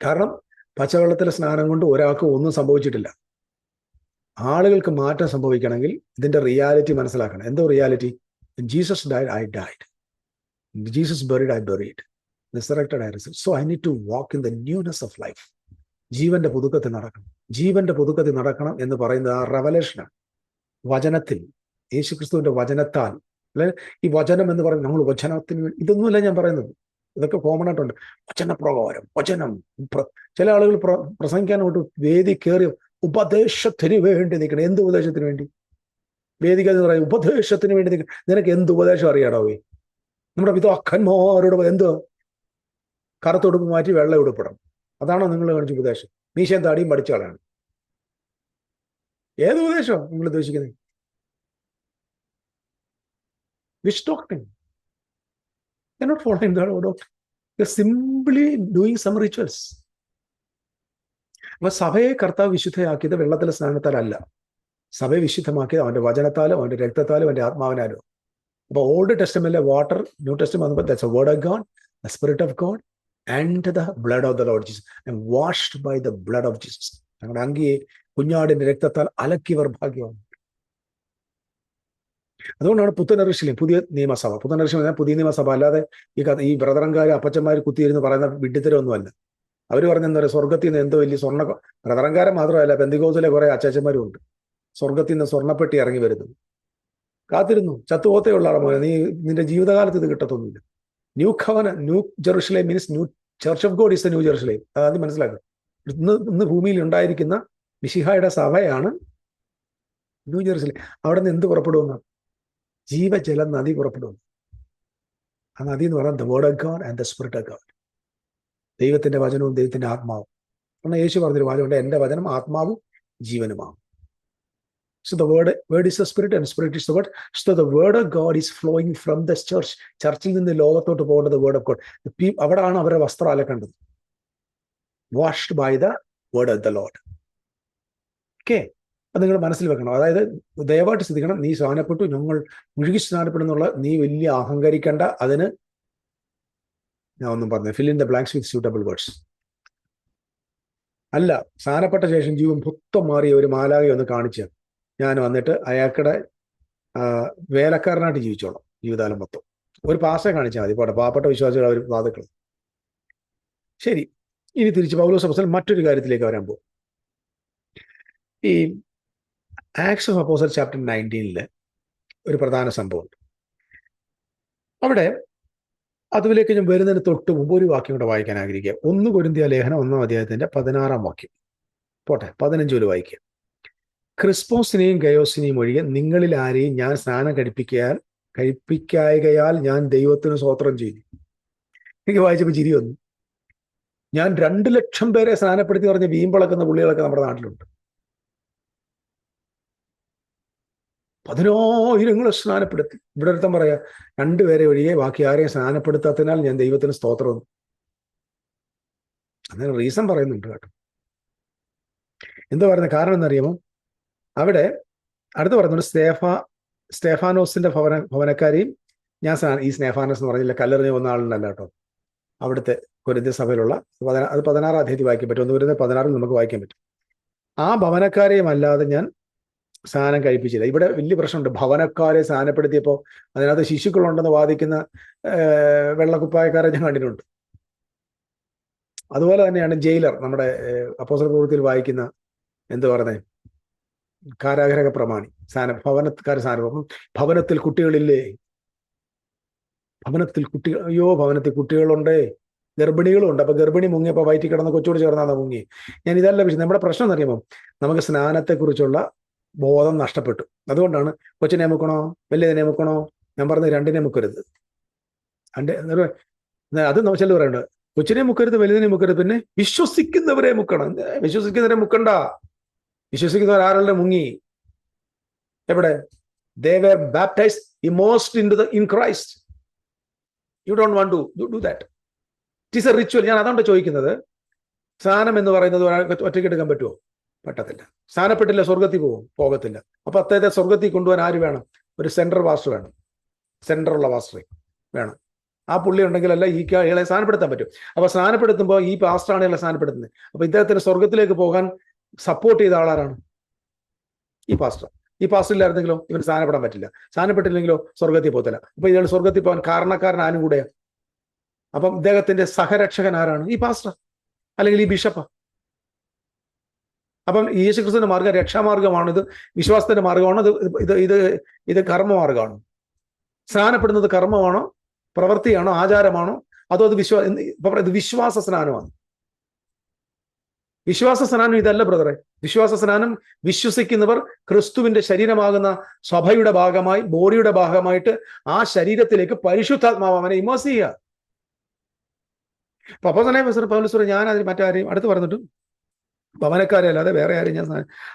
കാരണം പച്ചവെള്ളത്തിലെ സ്നാനം കൊണ്ട് ഒരാൾക്ക് ഒന്നും സംഭവിച്ചിട്ടില്ല. ആളുകൾക്ക് മാറ്റം സംഭവിക്കണമെങ്കിൽ ഇതിന്റെ റിയാലിറ്റി മനസ്സിലാക്കണം. എന്തോ reality? Jesus died, I died. Jesus buried, I buried. Resurrected, I resurrected. So I need to walk in the newness of life. ജീവന്റെ പുതുക്കത്തിൽ നടക്കണം എന്ന് പറയുന്നത് ആ റെവലേഷനാണ്. വചനത്തിൽ, യേശുക്രിസ്തുവിന്റെ വചനത്താൽ, അല്ലെ ഈ വചനം എന്ന് പറയുന്നത് നമ്മൾ വചനത്തിന് വേണ്ടി, ഇതൊന്നുമല്ല ഞാൻ പറയുന്നത്, ഇതൊക്കെ കോമൺ ആയിട്ടുണ്ട്. വചനം. ചില ആളുകൾ പ്രസംഗിക്കാനോട്ട് വേദി കയറി ഉപദേശത്തിന് വേണ്ടി നിൽക്കണം. എന്ത് ഉപദേശത്തിന് വേണ്ടി? വേദിക എന്ന് പറയും ഉപദേശത്തിന് വേണ്ടി നിൽക്കണം. നിനക്ക് എന്ത് ഉപദേശം അറിയാടോ? നമ്മുടെ പിതാക്കന്മാരോട് എന്തോ കറുത്തുടുപ്പ് മാറ്റി വെള്ള ഉടുപ്പിടണം, അതാണോ നിങ്ങൾ കാണിച്ച ഉപദേശം? മീശയും താടിയും പഠിച്ച ആളാണ്. ഏത് ഉപദേശം നിങ്ങൾ ഉദ്ദേശിക്കുന്നത്? Which doctrine? They're not following the doctrine. They're simply doing some rituals. അപ്പൊ സഭയെ കർത്താവ് വിശുദ്ധയാക്കിയത് വെള്ളത്തിലെ സ്നാനത്താലല്ല. സഭയെ വിശുദ്ധമാക്കിയത് അവന്റെ വചനത്താലും അവന്റെ രക്തത്താലും അവന്റെ ആത്മാവിനാലും. അപ്പൊ ഓൾഡ് ടെസ്റ്റമെന്റിലെ water, new testament that's a word of God, the spirit of God and the blood of the Lord Jesus. I am washed by the blood of Jesus. ഞങ്ങളുടെ അങ്കിയെ കുഞ്ഞാടിന്റെ രക്തത്താൽ അലക്കിയവർ ഭാഗ്യവാൻ. അതുകൊണ്ടാണ് പുത്തനറിശിലും പുതിയ നിയമസഭ, പുതിയ നിയമസഭ അല്ലാതെ ഈ ബ്രദറങ്കാര് അപ്പച്ചന്മാർ കുത്തിയിരുന്ന് പറയുന്ന വിഡ്ഢിത്തരമൊന്നുമല്ല. അവർ പറഞ്ഞ എന്താ പറയുക, സ്വർഗത്തിൽ നിന്ന് എന്തോ വലിയ ബ്രദറങ്കാരൻ മാത്രമല്ല, പെന്തിക്കോസിലെ കുറെ അച്ചാച്ചന്മാരും ഉണ്ട്. സ്വർഗത്തിൽ നിന്ന് സ്വർണ്ണപ്പെട്ടി ഇറങ്ങി വരുന്നു. കാത്തിരുന്നു, ചത്തുപോത്തേയുള്ള ആളെ മോനെ, നിന്റെ ജീവിതകാലത്ത് ഇത് കിട്ടത്തൊന്നുമില്ല. New Jerusalem means new church of God is the new Jerusalem. അതാദ്യം മനസ്സിലാക്കുക. ഇന്ന് ഭൂമിയിൽ ഉണ്ടായിരിക്കുന്ന മിശിഹായുടെ സഭയാണ് ന്യൂ ജെറുസലേം. അവിടെ നിന്ന് എന്ത് പുറപ്പെടുമെന്ന? ജീവജല നദി പുറപ്പെടുന്നു. ആ നദി എന്ന് പറയുന്നത് the word of God and the spirit of God. ദൈവത്തിന്റെ വചനവും ദൈവത്തിന്റെ ആത്മാവും. കാരണം യേശു പറഞ്ഞൊരു വാചകമുണ്ട്, എന്റെ വചനം ആത്മാവും ജീവനുമാണ്. So the word is the spirit and spirit is the word. So the word of God is flowing from the church. ചർച്ചിൽ നിന്ന് ലോകത്തോട്ട് പോകേണ്ടത് word of God. അവിടാണ് അവരുടെ വസ്ത്രം അലക്കേണ്ടത്. Washed by the word of the Lord. Okay, അത് നിങ്ങൾ മനസ്സിൽ വെക്കണം. അതായത് ദയവായിട്ട് ശ്രദ്ധിക്കണം, നീ സ്നാനപ്പെട്ടു, ഞങ്ങൾ മുഴുകി സ്നാനപ്പെടുന്നുള്ള നീ വലിയ അഹങ്കരിക്കേണ്ട. അതിന് ഞാൻ ഒന്നും പറഞ്ഞു, fill in the blanks with suitable words. അല്ല, സ്നാനപ്പെട്ട ശേഷം ജീവൻ മൊത്തം മാറിയ ഒരു മാലാകെ ഒന്ന് കാണിച്ച് ഞാൻ വന്നിട്ട് അയാൾക്കുടെ വേലക്കാരനായിട്ട് ജീവിച്ചോളാം ജീവിതകാലം മൊത്തം. ഒരു പാസ കാണിച്ചാൽ മതി, പോട്ടെ, പാവപ്പെട്ട വിശ്വാസികൾ അവർ സാധുക്കൾ. ശരി, ഇനി തിരിച്ച് പൗലോസ് അപ്പോസ്തലൻ മറ്റൊരു കാര്യത്തിലേക്ക് വരാൻ പോകും. ഈ ആക്ട്സ് ഓഫ് അപ്പോസ്റ്റൽ ചാപ്റ്റർ 19 ഒരു പ്രധാന സംഭവമുണ്ട്. അവിടെ അതിലേക്ക് ഞാൻ വരുന്നതിന് തൊട്ട് മുമ്പ് ഒരു വാക്യം കൂടെ വായിക്കാൻ ആഗ്രഹിക്കുക. 1 കൊരിന്ത്യർ ലേഖനം 1-ാം അധ്യായത്തിന്റെ 16-ാം വാക്യം. പോട്ടെ, 15 മുതൽ വായിക്കുക. ക്രിസ്പോസിനെയും ഗയോസിനെയും ഒഴികെ നിങ്ങളിൽ ആരെയും ഞാൻ സ്നാനം കഴിപ്പിക്കായകയാൽ ഞാൻ ദൈവത്തിന് സ്തോത്രം ചെയ്തു. എനിക്ക് വായിച്ചപ്പോൾ ചിരി വന്നു. ഞാൻ 2 ലക്ഷം പേരെ സ്നാനപ്പെടുത്തി പറഞ്ഞ വീമ്പിളക്കുന്ന പുള്ളികളൊക്കെ നമ്മുടെ നാട്ടിലുണ്ട്. 10,000 സ്നാനപ്പെടുത്തി. ഇവിടെ ഒരുത്തം പറയാ 2 പേരെ ഒഴികെ ബാക്കി ആരെയും സ്നാനപ്പെടുത്താത്തതിനാൽ ഞാൻ ദൈവത്തിന് സ്തോത്രം. അങ്ങനെ റീസൺ പറയുന്നുണ്ട് കേട്ടോ. എന്താ പറയുന്നത്? കാരണം എന്നറിയാമോ? അവിടെ അടുത്ത് പറയുന്നുണ്ട്, സ്റ്റേഫാനോസിന്റെ ഭവനക്കാരെയും ഞാൻ ഈ സ്നേഫാനോസ് എന്ന് പറഞ്ഞില്ല, കല്ലെറിഞ്ഞ വന്ന ആളുണ്ടല്ല കേട്ടോ, അവിടുത്തെ കൊരിന്ത്യ സഭയിലുള്ള, അത് 16-ാം അധ്യായത്തിൽ വായിക്കാൻ പറ്റും. 1 കൊരിന്ത്യർ 16 നമുക്ക് വായിക്കാൻ പറ്റും. ആ ഭവനക്കാരെയും അല്ലാതെ ഞാൻ സ്നാനം കഴിപ്പിച്ചില്ല. ഇവിടെ വലിയ പ്രശ്നമുണ്ട്. ഭവനക്കാരെ സ്നാനപ്പെടുത്തിയപ്പോൾ അതിനകത്ത് ശിശുക്കളുണ്ടെന്ന് വാദിക്കുന്ന വെള്ളക്കുപ്പായക്കാരെ ഞാൻ കണ്ടിട്ടുണ്ട്. അതുപോലെ തന്നെയാണ് ജയിലർ, നമ്മുടെ അപ്പോസ്തല പ്രവൃത്തിയിൽ വായിക്കുന്ന എന്ത് പറയുന്നത്, കാരാഗ്രഹ പ്രമാണി, ഭവനക്കാർ സ്നാനം. ഭവനത്തിൽ കുട്ടികളില്ലേ? ഭവനത്തിൽ കുട്ടികൾ, അയ്യോ ഭവനത്തിൽ കുട്ടികളുണ്ടേ, ഗർഭിണികളും ഉണ്ട്. അപ്പൊ ഗർഭിണി മുങ്ങിയപ്പോ വയറ്റിൽ കിടന്ന് കൊച്ചോട് ചേർന്നാണ് മുങ്ങി. ഞാൻ ഇതല്ല വിഷയം. നമ്മുടെ പ്രശ്നം എന്നറിയുമ്പോൾ നമുക്ക് സ്നാനത്തെക്കുറിച്ചുള്ള ബോധം നഷ്ടപ്പെട്ടു. അതുകൊണ്ടാണ് കൊച്ചിനെ മുക്കണോ വലിയതിനെ മുക്കണോ, ഞാൻ പറഞ്ഞത് 2നെ മുക്കരുത്. അത് ചില പറയുന്നുണ്ട്, കൊച്ചിനെ മുക്കരുത്, വലുതിനെ മുക്കരുത്, പിന്നെ വിശ്വസിക്കുന്നവരെ മുക്കണം. വിശ്വസിക്കുന്നവരെ മുക്കണ്ട. വിശ്വസിക്കുന്നവർ ആരുടെ മുങ്ങി? എവിടെ? They were baptized, immersed in Christ. You don't want to do that. It is a ritual. ഞാൻ അതുകൊണ്ട് ചോദിക്കുന്നത്, സ്നാനം എന്ന് പറയുന്നത് ഒരാൾക്ക് ഒറ്റയ്ക്ക് എടുക്കാൻ പറ്റുമോ? പറ്റത്തില്ല. സ്നാനപ്പെട്ടില്ല സ്വർഗത്തിൽ പോകത്തില്ല. അപ്പൊ അദ്ദേഹത്തെ സ്വർഗത്തിൽ കൊണ്ടുപോകാൻ ആര് വേണം? ഒരു സെൻട്രൽ പാസ്റ്റർ വേണം, സെൻട്രലുള്ള പാസ്റ്റർ വേണം. ആ പുള്ളി ഉണ്ടെങ്കിലല്ല ഈ ഇയാളെ സ്നാനപ്പെടുത്താൻ പറ്റും. അപ്പൊ സ്നാനപ്പെടുത്തുമ്പോൾ ഈ പാസ്റ്ററാണ് ഇയാളെ സ്നാനപ്പെടുത്തുന്നത്. അപ്പൊ ഇദ്ദേഹത്തിന് സ്വർഗത്തിലേക്ക് പോകാൻ സപ്പോർട്ട് ചെയ്ത ആളാരാണ്? ഈ പാസ്റ്റർ. ഈ പാസ്റ്റർ ഇല്ലായിരുന്നെങ്കിലോ ഇവന് സ്നാനപ്പെടാൻ പറ്റില്ല. സ്നാനപ്പെട്ടില്ലെങ്കിലോ സ്വർഗത്തിൽ പോകത്തില്ല. അപ്പൊ ഇയാൾ സ്വർഗത്തിൽ പോകാൻ കാരണക്കാരൻ ആരും കൂടെയാണ്. അപ്പം ഇദ്ദേഹത്തിന്റെ സഹരക്ഷകൻ ആരാണ്? ഈ പാസ്റ്റർ അല്ലെങ്കിൽ ഈ ബിഷപ്പാ. അപ്പം യേശുക്രിസ്തുവിന്റെ മാർഗം രക്ഷാമാർഗമാണ്. ഇത് വിശ്വാസത്തിന്റെ മാർഗമാണ്. ഇത് കർമ്മമാർഗമാണ്. സ്നാനപ്പെടുന്നത് കർമ്മമാണോ, പ്രവൃത്തിയാണോ, ആചാരമാണോ, അതോ ഇത് വിശ്വാസ സ്നാനമാണ്? വിശ്വാസ സ്നാനം ഇതല്ല ബ്രദറെ. വിശ്വാസ സ്നാനം വിശ്വസിക്കുന്നവർ ക്രിസ്തുവിന്റെ ശരീരമാകുന്ന സഭയുടെ ഭാഗമായി, ബോഡിയുടെ ഭാഗമായിട്ട് ആ ശരീരത്തിലേക്ക് പരിശുദ്ധാത്മാവ് അവനെ ഇമേഴ്സ് ചെയ്യുക. പൗലോസ് ഞാൻ അതിന് മറ്റാരെയും അടുത്ത് പറഞ്ഞിട്ട് ഭവനക്കാരെ അല്ലാതെ വേറെ ആരെയും ഞാൻ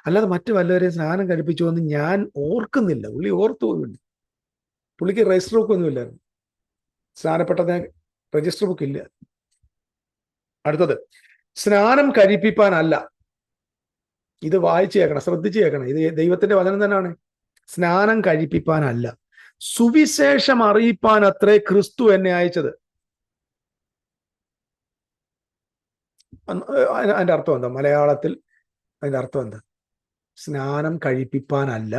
അല്ലാതെ മറ്റു വല്ലവരെയും സ്നാനം കഴിപ്പിച്ചു എന്ന് ഞാൻ ഓർക്കുന്നില്ല. പുള്ളി ഓർത്തു പോയില്ല. പുള്ളിക്ക് രജിസ്റ്റർ ബുക്ക് ഒന്നുമില്ലായിരുന്നു. സ്നാനപ്പെട്ടതിന് രജിസ്റ്റർ ബുക്ക് ഇല്ല. അടുത്തത്, സ്നാനം കഴിപ്പിപ്പാനല്ല. ഇത് വായിച്ചു കേൾക്കണം, ശ്രദ്ധിച്ചു കേൾക്കണം. ഇത് ദൈവത്തിന്റെ വചനം തന്നെയാണ്. സ്നാനം കഴിപ്പിപ്പാനല്ല, സുവിശേഷം അറിയിപ്പാൻ അത്രേ ക്രിസ്തു എന്നെ അയച്ചത്. അതിന്റെ അർത്ഥം എന്താ? മലയാളത്തിൽ അതിന്റെ അർത്ഥം എന്താ? സ്നാനം കഴിപ്പിപ്പാനല്ല,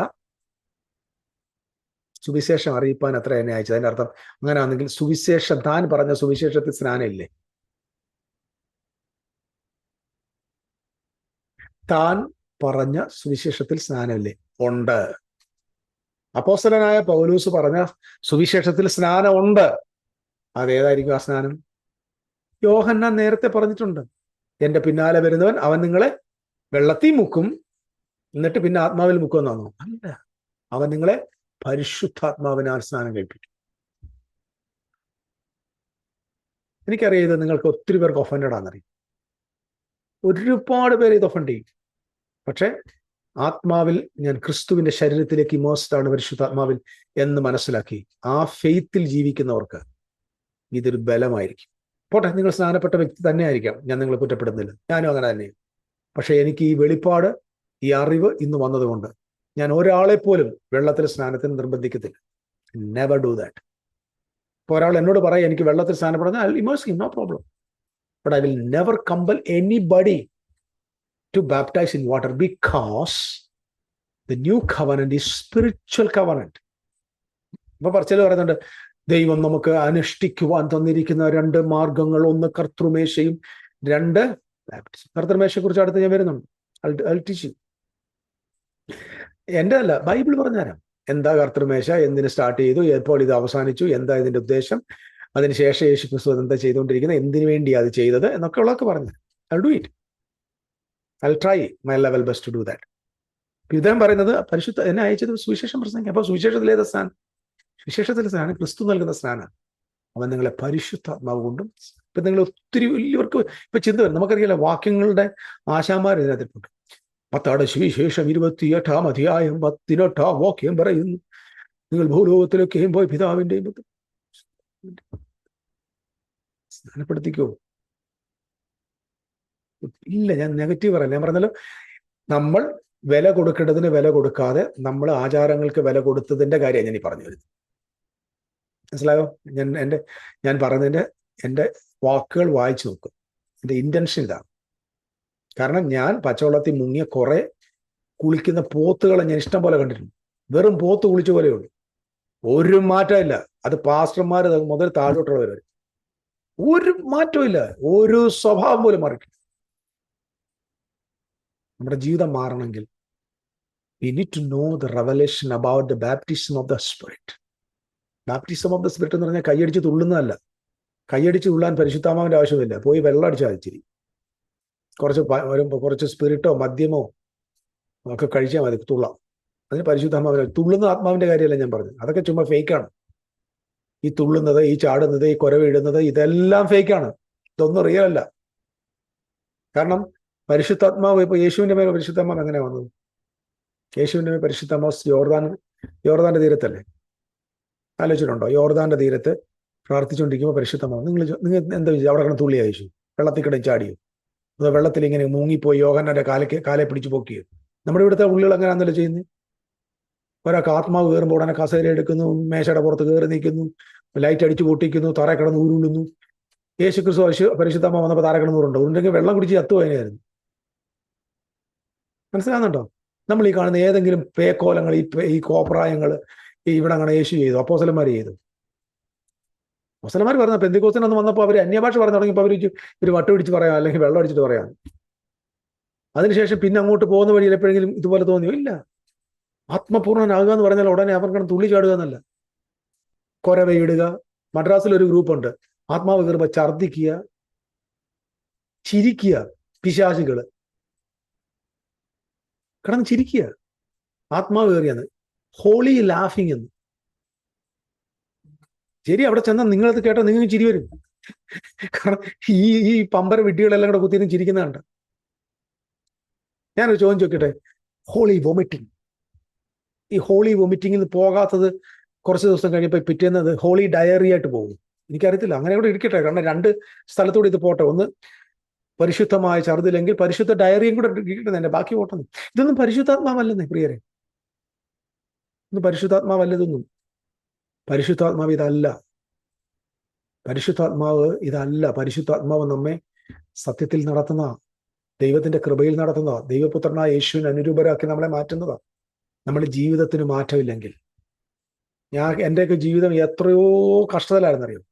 സുവിശേഷം അറിയിപ്പാൻ അത്ര എന്നെ അയച്ചത്. അതിന്റെ അർത്ഥം അങ്ങനെയാണെങ്കിൽ സുവിശേഷം, താൻ പറഞ്ഞ സുവിശേഷത്തിൽ സ്നാനം ഇല്ലേ? താൻ പറഞ്ഞ സുവിശേഷത്തിൽ സ്നാനമില്ലേ? ഉണ്ട്. അപ്പോസ്തലനായ പൗലോസ് പറഞ്ഞ സുവിശേഷത്തിൽ സ്നാനം ഉണ്ട്. അതേതായിരിക്കും ആ സ്നാനം? യോഹന്നാൻ നേരത്തെ പറഞ്ഞിട്ടുണ്ട്, എന്റെ പിന്നാലെ വരുന്നവൻ അവൻ നിങ്ങളെ വെള്ളത്തിൽ മുക്കും, എന്നിട്ട് പിന്നെ ആത്മാവിൽ മുക്കുമെന്നാണോ? അല്ല, അവൻ നിങ്ങളെ പരിശുദ്ധാത്മാവിനാൽ സ്നാനം കഴിപ്പിക്കും. എനിക്കറിയാം ഇത് നിങ്ങൾക്ക് ഒത്തിരി പേർക്ക് ഒഫൻഡഡ് ആണെന്നറിയാം. ഒരുപാട് പേര് ഇത് ഒഫൻഡ് ചെയ്യും. പക്ഷെ ആത്മാവിൽ ഞാൻ ക്രിസ്തുവിന്റെ ശരീരത്തിലേക്ക് ഇമേഴ്സ്ഡ് ആണ്, പരിശുദ്ധാത്മാവിൽ എന്ന് മനസ്സിലാക്കി ആ ഫെയ്ത്തിൽ ജീവിക്കുന്നവർക്ക് ഇതൊരു ബലമായിരിക്കും. പോട്ടെ, നിങ്ങൾ സ്നാനപ്പെട്ട വ്യക്തി തന്നെ ആയിരിക്കാം, ഞാൻ നിങ്ങളെ കുറ്റപ്പെടുന്നില്ല, ഞാനും അങ്ങനെ തന്നെയാണ്. പക്ഷെ എനിക്ക് ഈ വെളിപ്പാട്, ഈ അറിവ് ഇന്ന് വന്നതുകൊണ്ട് ഞാൻ ഒരാളെ പോലും വെള്ളത്തിൽ സ്നാനത്തിന് നിർബന്ധിക്കത്തില്ല. Never do that. ഇപ്പോൾ ഒരാൾ എന്നോട് പറയാം എനിക്ക് വെള്ളത്തിൽ സ്നാനപ്പെടുന്ന, I immerse him, no problem. But I will never compel anybody to baptize in water, because the new covenant is spiritual covenant. ഇപ്പൊ പറച്ചിൽ പറയുന്നുണ്ട്, ദൈവം നമുക്ക് അനുഷ്ഠിക്കുവാൻ തന്നിരിക്കുന്ന 2 മാർഗങ്ങൾ, ഒന്ന് കർത്തൃമേശയും 2 ബാപ്റ്റിസം. കർത്തൃമേശയെ കുറിച്ച് അടുത്ത് ഞാൻ വരുന്നുണ്ട്. എന്റെ അല്ല, ബൈബിൾ പറഞ്ഞുതരാം എന്താ കർത്തൃമേശ, എന്തിന് സ്റ്റാർട്ട് ചെയ്തു, എപ്പോൾ ഇത് അവസാനിച്ചു, എന്താ ഇതിന്റെ ഉദ്ദേശം, അതിനുശേഷം യേശു ക്രിസ്തു എന്താ ചെയ്തുകൊണ്ടിരിക്കുന്നത്, എന്തിനു വേണ്ടി അത് ചെയ്തത് എന്നൊക്കെ ഉള്ളതൊക്കെ പറഞ്ഞു. I'll do it. I'll try my level best to do that. ഇദ്ദേഹം പറയുന്നത് പരിശുദ്ധ എന്നെ അയച്ചത് സുവിശേഷം പ്രസംഗിക്കാം. അപ്പൊ സുവിശേഷത്തിലേത് സ്നാനം? സുവിശേഷത്തിലെ സ്നാനം ക്രിസ്തു നൽകുന്ന സ്നാനം. അവൻ നിങ്ങളെ പരിശുദ്ധാത്മാവ് കൊണ്ടും. ഇപ്പൊ നിങ്ങൾ ഒത്തിരി വലിയവർക്ക് ഇപ്പൊ ചിന്ത വരും. നമുക്കറിയാലോ, വാക്യങ്ങളുടെ ആശാന്മാർ ഇതിനകത്തിട്ടുണ്ട്. 10 സുവിശേഷം 28 അധ്യായം 18 വാക്യം പറയുന്നു, നിങ്ങൾ ഭൂലോകത്തിലൊക്കെയും പോയി പിതാവിന്റെയും സ്നാനപ്പെടുത്തിക്കോ. ഇല്ല, ഞാൻ നെഗറ്റീവ് പറയല്ല. ഞാൻ പറഞ്ഞല്ലോ, നമ്മൾ വില കൊടുക്കേണ്ടതിന് വില കൊടുക്കാതെ നമ്മൾ ആചാരങ്ങൾക്ക് വില കൊടുത്തതിന്റെ കാര്യം ഞാൻ ഈ പറഞ്ഞു വരുന്നത്. മനസ്സിലായോ? ഞാൻ പറയുന്നതിന്റെ എൻ്റെ വാക്കുകൾ വായിച്ചു നോക്കും. എൻ്റെ ഇന്റൻഷൻ ഇതാണ്. കാരണം ഞാൻ പച്ചവെള്ളത്തിൽ മുങ്ങിയ കുറെ കുളിക്കുന്ന പോത്തുകളെ ഞാൻ ഇഷ്ടം പോലെ കണ്ടിട്ടുണ്ട്. വെറും പോത്ത് കുളിച്ച പോലെയുള്ളൂ, ഒരു മാറ്റമില്ല. അത് പാസ്റ്റർമാർ മുതൽ താഴോട്ടുള്ളവർ, ഒരു മാറ്റവും ഇല്ല, ഒരു സ്വഭാവം പോലും മാറിക്കും. നമ്മുടെ ജീവിതം മാറണമെങ്കിൽ we need to know the revelation about the baptism of the Spirit. Baptism of the Spirit എന്ന് പറഞ്ഞാൽ കൈയടിച്ച് തുള്ളുന്നതല്ല. കൈയടിച്ച് തുള്ളാൻ പരിശുദ്ധാത്മാവിന്റെ ആവശ്യമില്ല. പോയി വെള്ളം അടിച്ചാൽ ഇച്ചിരി കുറച്ച് സ്പിരിറ്റോ മദ്യമോ ഒക്കെ കഴിച്ചാൽ മതി, തുള്ളാം. അതിന് പരിശുദ്ധാത്മാവിന് തുള്ളുന്ന ആത്മാവിന്റെ കാര്യമല്ല ഞാൻ പറഞ്ഞത്. അതൊക്കെ ചുമ്മാ ഫേക്കാണ്. ഈ തുള്ളുന്നത്, ഈ ചാടുന്നത്, ഈ കുരവിടുന്നത്, ഇതെല്ലാം ഫേക്കാണ്. ഇതൊന്നും റിയൽ അല്ല. കാരണം പരിശുദ്ധാത്മാവ്, ഇപ്പൊ യേശുവിന്റെ മേലെ പരിശുദ്ധാത്മാവ് എങ്ങനെ വന്നത്? യേശുവിന്റെ മേൽ പരിശുദ്ധാത്മാവ് യോർദാന്റെ തീരത്തല്ലേ? ആലോചിച്ചിട്ടുണ്ടോ? യോർദാന്റെ തീരത്ത് പ്രാർത്ഥിച്ചുകൊണ്ടിരിക്കുമ്പോൾ പരിശുദ്ധാത്മാവ്, നിങ്ങൾ എന്താ വിചാരിച്ചു? അവിടെ കിടന്ന് തുള്ളിയ യേശു? വെള്ളത്തിൽ കിടന്ന് ചാടിയോ? അതോ വെള്ളത്തിൽ ഇങ്ങനെ മുങ്ങിപ്പോയി യോഹന്നാന്റെ കാലെ പിടിച്ചു പൊക്കിയോ? നമ്മുടെ ഇവിടുത്തെ ഉള്ളികൾ അങ്ങനെയാണല്ലോ ചെയ്യുന്നത്. ഒരാൾക്ക് ആത്മാവ് കയറുമ്പോൾ ഉടനെ കസേര എടുക്കുന്നു, മേശയുടെ പുറത്ത് കയറി നിൽക്കുന്നു, ലൈറ്റ് അടിച്ചു പൊട്ടിക്കുന്നു, തറ കിടന്ന് ഉരുളുന്നു. യേശു ക്രിസ്തു പരിശുദ്ധാത്മാവ് വന്നപ്പോൾ താര കിടന്ന് ഉരുണ്ടോ? ഉരുണ്ടെങ്കിൽ വെള്ളം കുടിച്ച് ചത്തുപോയതിനായിരുന്നു. മനസ്സിലാകുന്നുണ്ടോ? നമ്മൾ ഈ കാണുന്ന ഏതെങ്കിലും പേക്കോലങ്ങൾ, ഈ കോപ്രായങ്ങൾ ഇവിടെ അങ്ങനെ യേശു ചെയ്തു? അപ്പോസ്തലന്മാർ ചെയ്തു? അപ്പോസ്തലന്മാർ പറഞ്ഞ പെന്തിക്കോസ്തിനൊന്ന് വന്നപ്പോൾ അവർ അന്യഭാഷ പറഞ്ഞു തുടങ്ങിയപ്പോൾ ഒരു വട്ടം പിടിച്ച് പറയാം, അല്ലെങ്കിൽ വെള്ളം അടിച്ചിട്ട് പറയാം. അതിനുശേഷം പിന്നെ അങ്ങോട്ട് പോകുന്ന വഴിയിൽ എപ്പോഴെങ്കിലും ഇതുപോലെ തോന്നിയോ? ഇല്ല. ആത്മപൂർണ്ണനാകുക എന്ന് പറഞ്ഞാൽ ഉടനെ അവർക്കാണ് തുള്ളി ചാടുക എന്നല്ല. കൊരവയിടുക. മദ്രാസിൽ ഒരു ഗ്രൂപ്പുണ്ട്, ആത്മാവ് കയറുമ്പോൾ ഛർദ്ദിക്കുക, ചിരിക്കുക. പിശാചുകള് കിടന്ന് ചിരിക്കുക, ആത്മാവ് കയറിയെന്ന്. ഹോളി ലാഫിങ് എന്ന്. ശരി, അവിടെ ചെന്നാൽ നിങ്ങളത് കേട്ടാൽ നിങ്ങൾക്ക് ചിരി വരും. കാരണം ഈ പമ്പര വിഡ്ഢികളെല്ലാം കൂടെ കുത്തിയിരുന്ന് ചിരിക്കുന്ന കണ്ട. ഞാനൊരു ചോദ്യം ചോദിക്കട്ടെ, ഹോളി വൊമിറ്റിംഗ്, ഈ ഹോളി വൊമിറ്റിംഗിൽ നിന്ന് പോകാത്തത് കുറച്ച് ദിവസം കഴിയുമ്പോൾ പിറ്റേന്നത് ഹോളി ഡയറി ആയിട്ട് പോകും? എനിക്കറിയത്തില്ല. അങ്ങനെ കൂടെ ഇരിക്കട്ടെ. കാരണം 2 സ്ഥലത്തൂടെ ഇത് പോട്ടെ. ഒന്ന് പരിശുദ്ധമായ ഛർദിലെങ്കിൽ പരിശുദ്ധ ഡയറിയും കൂടെ ഇരിക്കട്ടെ, എൻ്റെ ബാക്കി പോട്ടെന്ന്. ഇതൊന്നും പരിശുദ്ധാത്മാവല്ലെന്നേ പ്രിയരെ, ഇതൊന്നും പരിശുദ്ധാത്മാവല്ല. ഇതൊന്നും പരിശുദ്ധാത്മാവ് ഇതല്ല. പരിശുദ്ധാത്മാവ് ഇതല്ല. പരിശുദ്ധാത്മാവ് നമ്മെ സത്യത്തിൽ നടത്തുന്ന, ദൈവത്തിന്റെ കൃപയിൽ നടത്തുന്ന, ദൈവപുത്രനായ യേശുവിനെ അനുരൂപരാക്കി നമ്മളെ മാറ്റുന്നതാ. നമ്മുടെ ജീവിതത്തിന് മാറ്റമില്ലെങ്കിൽ, എൻ്റെയൊക്കെ ജീവിതം എത്രയോ കഷ്ടതയിലായിരുന്നറിയോ?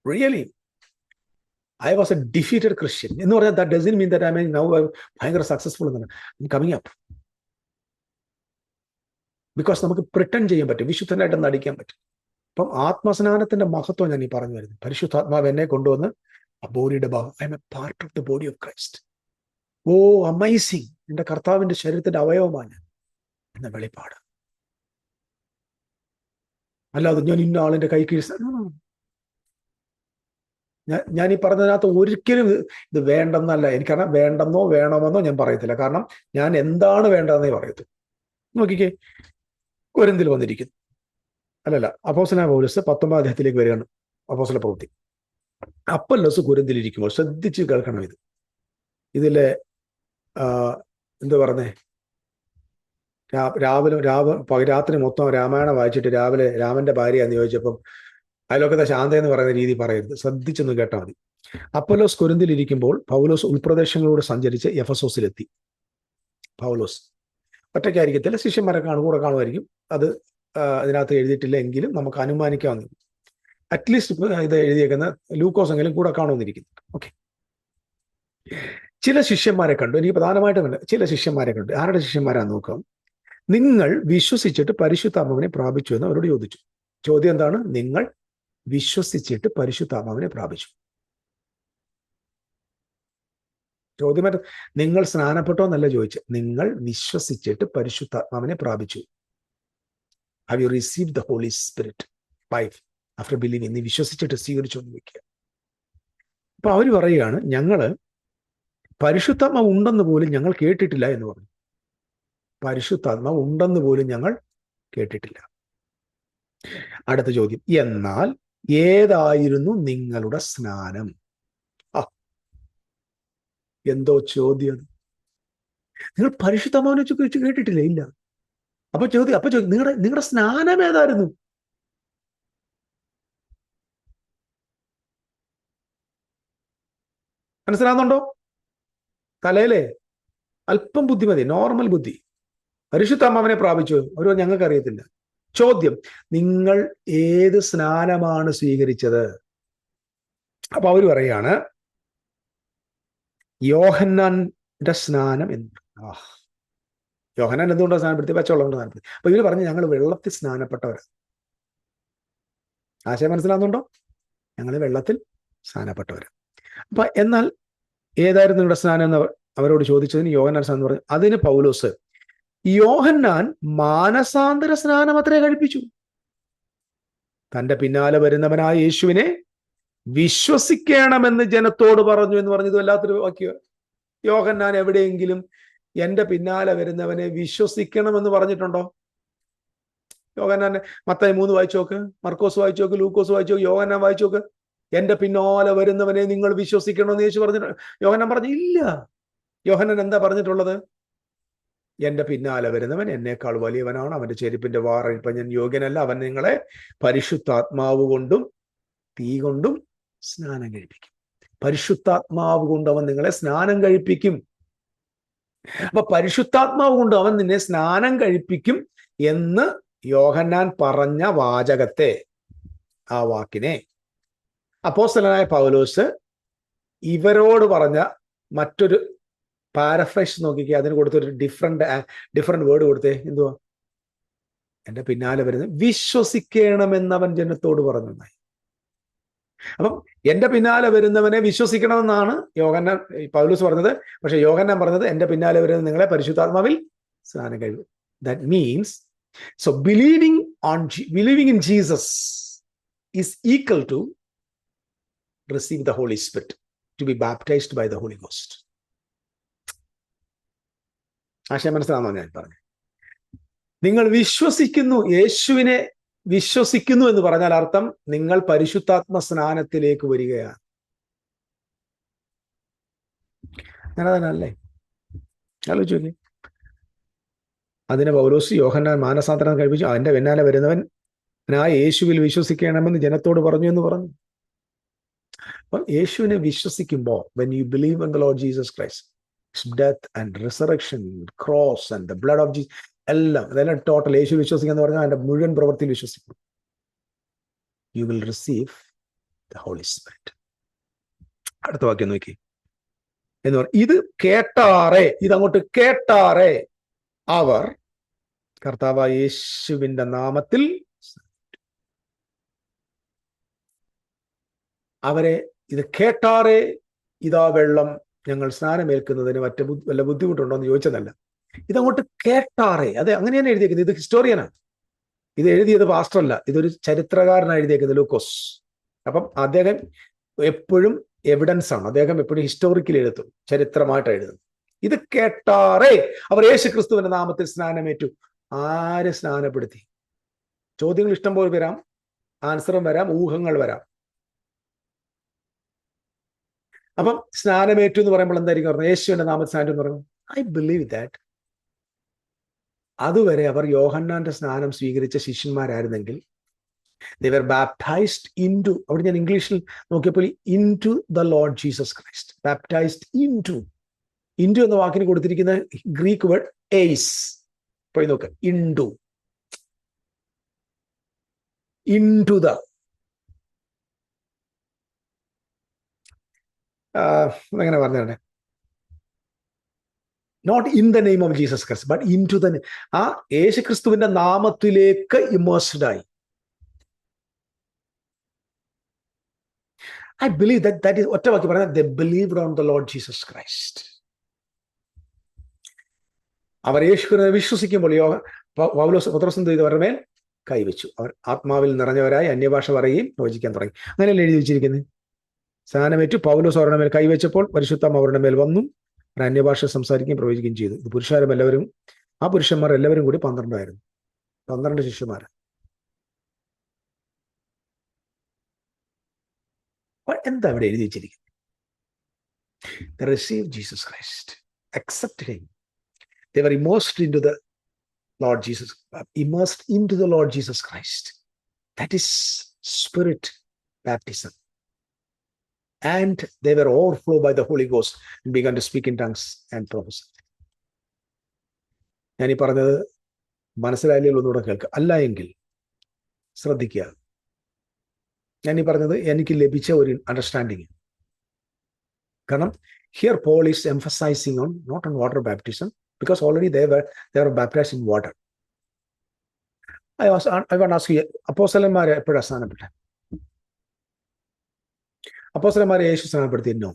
Really I was a defeated Christian. എന്ന് പറഞ്ഞാൽ that doesn't mean that I am now ഭയങ്കര സക്സസ്ഫുൾ എന്നാണ്. I'm coming up. ബിക്കോസ് നമുക്ക് പ്രിട്ടൻഡ് ചെയ്യാൻ പറ്റും, വിശുദ്ധനായിട്ട് നടിക്കാൻ പറ്റും. അപ്പം ആത്മസ്നാനത്തിന്റെ മഹത്വം ഞാൻ ഈ പറഞ്ഞു വരുന്നത്. പരിശുദ്ധാത്മാവ് എന്നെ കൊണ്ടുവന്ന് ആ ബോഡിയുടെ ഭാഗം, I am a part of the body of Christ. Oh amazing, എൻ്റെ കർത്താവിന്റെ ശരീരത്തിന്റെ അവയവമാണ് എന്ന വെളിപ്പാട്. അല്ലാതെ ഞാൻ ഇന്ന ആളിന്റെ കൈ കീഴ്സ്, ഞാൻ ഈ പറഞ്ഞതിനകത്ത് ഒരിക്കലും ഇത് വേണ്ടെന്നല്ല. എനിക്കറിയാം, വേണ്ടെന്നോ വേണമെന്നോ ഞാൻ പറയത്തില്ല. കാരണം ഞാൻ എന്താണ് വേണ്ടതെന്നേ പറയത്തു. നോക്കിക്കേ, കൊരിന്തിൽ വന്നിരിക്കുന്നു. അല്ലല്ല, അപ്പോസ്തലനായ പൗലോസ് 19 അധ്യായത്തിലേക്ക് വരികയാണ്. അപ്പോസ്തല പ്രവൃത്തി. അപ്പൊല്ലോസ് കൊരിന്തിലിരിക്കുമ്പോൾ ശ്രദ്ധിച്ച് കേൾക്കണം. ഇതിലെ എന്താ പറഞ്ഞേ, രാത്രി മൊത്തം രാമായണം വായിച്ചിട്ട് രാവിലെ രാമന്റെ ഭാര്യയാന്ന് ചോദിച്ചപ്പം അയലോക്കത്തെ ശാന്ത എന്ന് പറയുന്ന രീതി പറയരുത്. ശ്രദ്ധിച്ചൊന്ന് കേട്ടാൽ മതി. അപ്പൊല്ലോസ് കൊരിന്തിലിരിക്കുമ്പോൾ പൗലോസ് ഉൾപ്രദേശങ്ങളിലൂടെ സഞ്ചരിച്ച് എഫസോസിലെത്തി. പൗലോസ് ഒറ്റയ്ക്കായിരിക്കത്തില്ല, ശിഷ്യന്മാരെ കൂടെ കാണുമായിരിക്കും. അത് അതിനകത്ത് എഴുതിയിട്ടില്ല എങ്കിലും നമുക്ക് അനുമാനിക്കാവുന്ന, അറ്റ്ലീസ്റ്റ് ഇത് എഴുതിയേക്കുന്ന ലൂക്കോസ് എങ്കിലും കൂടെ കാണുമെന്നിരിക്കുന്നു. ഓക്കെ. ചില ശിഷ്യന്മാരെ കണ്ടു. എനിക്ക് പ്രധാനമായിട്ടും കണ്ടു ചില ശിഷ്യന്മാരെ കണ്ടു. ആരുടെ ശിഷ്യന്മാരാന്ന് നോക്കാം. നിങ്ങൾ വിശ്വസിച്ചിട്ട് പരിശുദ്ധാത്മാവിനെ പ്രാപിച്ചു എന്ന് അവരോട് ചോദിച്ചു. ചോദ്യം എന്താണ്? നിങ്ങൾ വിശ്വസിച്ചിട്ട് പരിശുദ്ധാത്മാവിനെ പ്രാപിച്ചു. ചോദ്യം നിങ്ങൾ സ്നാനപ്പെട്ടോ എന്നല്ല ചോദിച്ചത്. നിങ്ങൾ വിശ്വസിച്ചിട്ട് പരിശുദ്ധാത്മാവിനെ പ്രാപിച്ചു. Have you received the Holy Spirit by after believing? നീ വിശ്വസിച്ചിട്ട് സ്വീകരിച്ചു എന്ന് വയ്ക്കുക. അപ്പൊ അവർ പറയുകയാണ്, ഞങ്ങള് പരിശുദ്ധാത്മാവ് ഉണ്ടെന്ന് പോലും ഞങ്ങൾ കേട്ടിട്ടില്ല എന്ന് പറഞ്ഞു. പരിശുദ്ധാത്മാവ് ഉണ്ടെന്ന് പോലും ഞങ്ങൾ കേട്ടിട്ടില്ല. അടുത്ത ചോദ്യം, എന്നാൽ ഏതായിരുന്നു നിങ്ങളുടെ സ്നാനം? എന്തോ ചോദ്യം. നിങ്ങൾ പരിശുദ്ധാത്മാവിനെ കുറിച്ച് കേട്ടിട്ടില്ല? ഇല്ല. അപ്പൊ ചോദ്യം നിങ്ങളുടെ സ്നാനം ഏതായിരുന്നു? മനസ്സിലാകുന്നുണ്ടോ? തലയിലെ അല്പം ബുദ്ധിമതി, നോർമൽ ബുദ്ധി. പരിശുദ്ധാത്മാവിനെ പ്രാപിച്ചു ഒരു ഞങ്ങൾക്ക് അറിയത്തില്ല. ചോദ്യം, നിങ്ങൾ ഏത് സ്നാനമാണ് സ്വീകരിച്ചത്? അപ്പൊ അവര് പറയാണ് യോഹന്നാന്റെ സ്നാനം എന്ന്. യോഹന്നാൻ എന്തുകൊണ്ടാണ് സ്നാനപ്പെടുത്തി? പച്ചവെള്ളം കൊണ്ട് സ്നാനപ്പെടുത്തി. അപ്പൊ ഇവര് പറഞ്ഞു ഞങ്ങൾ വെള്ളത്തിൽ സ്നാനപ്പെട്ടവരാണ്. ആശയം മനസ്സിലാകുന്നുണ്ടോ? ഞങ്ങൾ വെള്ളത്തിൽ സ്നാനപ്പെട്ടവരാണ്. അപ്പൊ എന്നാൽ ഏതായിരുന്നു നിങ്ങളുടെ സ്നാനം എന്ന് അവരോട് ചോദിച്ചതിന് യോഹന്നാൻ സ്നാനം പറഞ്ഞു. അതിന് പൗലോസ്, യോഹന്നാൻ മാനസാന്തര സ്നാനം അത്രേ കഴിപ്പിച്ചു. തന്റെ പിന്നാലെ വരുന്നവനായ യേശുവിനെ വിശ്വസിക്കണമെന്ന് ജനത്തോട് പറഞ്ഞു എന്ന് പറഞ്ഞത് വല്ലാത്തൊരു വാക്യം. യോഹന്നാൻ എവിടെയെങ്കിലും എന്റെ പിന്നാലെ വരുന്നവനെ വിശ്വസിക്കണമെന്ന് പറഞ്ഞിട്ടുണ്ടോ? യോഹന്നാൻ മത്തായി 3 വായിച്ചു നോക്ക്, മർക്കോസ് വായിച്ചു നോക്ക്, ലൂക്കോസ് വായിച്ചു നോക്ക്, യോഹന്നാൻ വായിച്ചു നോക്ക്. എന്റെ പിന്നാലെ വരുന്നവനെ നിങ്ങൾ വിശ്വസിക്കണമെന്ന് യേശു പറഞ്ഞിട്ട് യോഹന്നാൻ പറഞ്ഞില്ല. യോഹന്നാൻ എന്താ പറഞ്ഞിട്ടുള്ളത്? എന്റെ പിന്നാലെ വരുന്നവൻ എന്നേക്കാൾ വലിയവനാണ്, അവന്റെ ചെരുപ്പിന്റെ വാറഴിപ്പാൻ ഞാൻ യോഗ്യനല്ല, അവൻ നിങ്ങളെ പരിശുദ്ധാത്മാവ് കൊണ്ടും തീ കൊണ്ടും സ്നാനം കഴിപ്പിക്കും. പരിശുദ്ധാത്മാവ് കൊണ്ട് അവൻ നിങ്ങളെ സ്നാനം കഴിപ്പിക്കും. അപ്പൊ പരിശുദ്ധാത്മാവ് കൊണ്ട് അവൻ നിന്നെ സ്നാനം കഴിപ്പിക്കും എന്ന് യോഹന്നാൻ പറഞ്ഞ വാചകത്തെ, ആ വാക്കിനെ അപ്പോസ്തലനായ പൗലോസ് ഇവരോട് പറഞ്ഞ മറ്റൊരു പാരഫ്രൈസ് നോക്കിക്കേ. അതിന് കൊടുത്തൊരു ഡിഫറെന്റ് വേർഡ് കൊടുത്തേ. എന്തുവാ? എന്റെ പിന്നാലെ വരുന്ന വിശ്വസിക്കണമെന്നവൻ ജനത്തോട് പറഞ്ഞു. അപ്പം എന്റെ പിന്നാലെ വരുന്നവനെ വിശ്വസിക്കണമെന്നാണ് പൗലോസ് പറഞ്ഞത്. പക്ഷെ യോഹന്നാൻ പറഞ്ഞത് എന്റെ പിന്നാലെ വരുന്ന നിങ്ങളെ പരിശുദ്ധാത്മാവിൽ സ്നാനം കഴിയും. That means so believing in Jesus is equal to receive the Holy Spirit, to be baptized by the Holy Ghost. ആശയം മനസ്സിലാണോ ഞാൻ പറഞ്ഞു? നിങ്ങൾ വിശ്വസിക്കുന്നു, യേശുവിനെ വിശ്വസിക്കുന്നു എന്ന് പറഞ്ഞാൽ അർത്ഥം നിങ്ങൾ പരിശുദ്ധാത്മ സ്നാനത്തിലേക്ക് വരികയാണ്. അങ്ങനെതന്നല്ലേ? ആലോചിച്ചു നോക്കി. അതിന് പൗലോസ് യോഹന്നാൻ മാനസാന്തരം കഴിപ്പിച്ചു. അതിന്റെ പിന്നാലെ വരുന്നവൻ യേശുവിൽ വിശ്വസിക്കണമെന്ന് ജനത്തോട് പറഞ്ഞു എന്ന് പറഞ്ഞു. അപ്പം യേശുവിനെ വിശ്വസിക്കുമ്പോൾ, when you believe in the Lord Jesus Christ, his death and resurrection, cross and the blood of Jesus, അതെല്ലാം ടോട്ടൽ യേശു വിശ്വസിക്കുക എന്ന് പറഞ്ഞാൽ അതിന്റെ മുഴുവൻ പ്രവൃത്തിയിൽ വിശ്വസിക്കും. You will receive the Holy Spirit. അടുത്ത വാക്യം നോക്കി. എന്ന് പറഞ്ഞ ഇത് കേട്ടാറേ, ഇതങ്ങോട്ട് കേട്ടാറേ അവർ കർത്താവായ യേശുവിന്റെ നാമത്തിൽ അവരെ ഇത് കേട്ടാറേ ഇതാ വെള്ളം, ഞങ്ങൾ സ്നാനമേൽക്കുന്നതിന് വല്ല ബുദ്ധിമുട്ടുണ്ടോ എന്ന് ചോദിച്ചതല്ല. ഇതങ്ങോട്ട് കേട്ടാറേ. അതെ, അങ്ങനെയാണ് എഴുതിയേക്കുന്നത്. ഇത് ഹിസ്റ്റോറിയനാണ്. ഇത് എഴുതിയത് പാസ്റ്ററല്ല, ഇതൊരു ചരിത്രകാരനാണ് എഴുതിയേക്കുന്നത്, ലൂക്കോസ്. അപ്പം അദ്ദേഹം എപ്പോഴും എവിഡൻസ് ആണ്. അദ്ദേഹം എപ്പോഴും ഹിസ്റ്റോറിക്കൽ എഴുതും, ചരിത്രമായിട്ട് എഴുതും. ഇത് കേട്ടാറേ അവർ യേശു ക്രിസ്തുവിന്റെ നാമത്തിൽ സ്നാനമേറ്റു. ആര് സ്നാനപ്പെടുത്തി? ചോദ്യങ്ങൾ ഇഷ്ടം പോലെ വരാം, ആൻസറും വരാം, ഊഹങ്ങൾ വരാം. അപ്പം സ്നാനമേറ്റു എന്ന് പറയുമ്പോൾ എന്തായിരിക്കും പറഞ്ഞത്? യേശുവിന്റെ നാമത്തിൽ സ്നാനം എന്ന് പറയുമ്പോൾ ഐ ബിലീവ് ദാറ്റ്. അതുവരെ അവർ യോഹന്നാന്റെ സ്നാനം സ്വീകരിച്ച ശിഷ്യന്മാരായിരുന്നെങ്കിൽ they were baptized into, അവിടെ ഞാൻ ഇംഗ്ലീഷിൽ നോക്കിയപ്പോൾ into the Lord Jesus Christ, baptized into എന്ന വാക്കിന് കൊടുത്തിരിക്കുന്ന ഗ്രീക്ക് വേർഡ് എയ്സ്. പോയി നോക്ക്, into the എങ്ങനെ പറഞ്ഞേ, not in the name of Jesus Christ but into the, ആ യേശു ക്രിസ്തുവിന്റെ നാമത്തിലേക്ക് ഇമേഴ്സ്ഡ് ആയി. I believe that is ഒറ്റ വാക്കി പറഞ്ഞാൽ they believed on the Lord Jesus Christ. അവർ യേശുവിനെ വിശ്വസിക്കുമ്പോൾ പത്രോസ് അവരുടെ മേൽ കൈവച്ചു. അവർ ആത്മാവിൽ നിറഞ്ഞവരായി അന്യഭാഷ പറയുകയും പ്രവചിക്കാൻ തുടങ്ങി. അങ്ങനെയല്ലേ എഴുതി വെച്ചിരിക്കുന്നത്? സ്നാനമേറ്റു, പൗലോസ് അവരുടെ മേൽ കൈവച്ചപ്പോൾ പരിശുദ്ധാത്മാവ് അവരുടെ മേൽ വന്നു, അവർ അന്യഭാഷ സംസാരിക്കുകയും പ്രവചിക്കുകയും ചെയ്തു. ഇത് പുരുഷാരും എല്ലാവരും, ആ പുരുഷന്മാർ എല്ലാവരും കൂടി 12 ആയിരുന്നു. 12 ശിഷ്യന്മാർ. എന്താ ഇവിടെ എഴുതി വെച്ചിരിക്കുന്നത്? They received Jesus Christ, accepted him. They were immersed into the Lord Jesus Christ. That is spirit baptism. And they were overflowed by the Holy Ghost and began to speak in tongues and prophesy. ഞാൻ ഈ പറഞ്ഞത് മനസ്സിലായാലും ഒന്നുകൂടെ കേൾക്കുക, അല്ല എങ്കിൽ ശ്രദ്ധിക്കുക. ഞാൻ ഈ പറഞ്ഞത് എനിക്ക് ലഭിച്ച ഒരു അണ്ടർസ്റ്റാൻഡിങ്. കാരണം here Paul is emphasising on not on water baptism, because already they were baptized in water. I want to ask you, അപ്പോസ്തലന്മാരെ എപ്പോഴാണ് സ്നാനപ്പെട്ടെ? അപ്പോസ്തലന്മാരെ യേശു സ്നാനപ്പെടുത്തിയിരുന്നോ?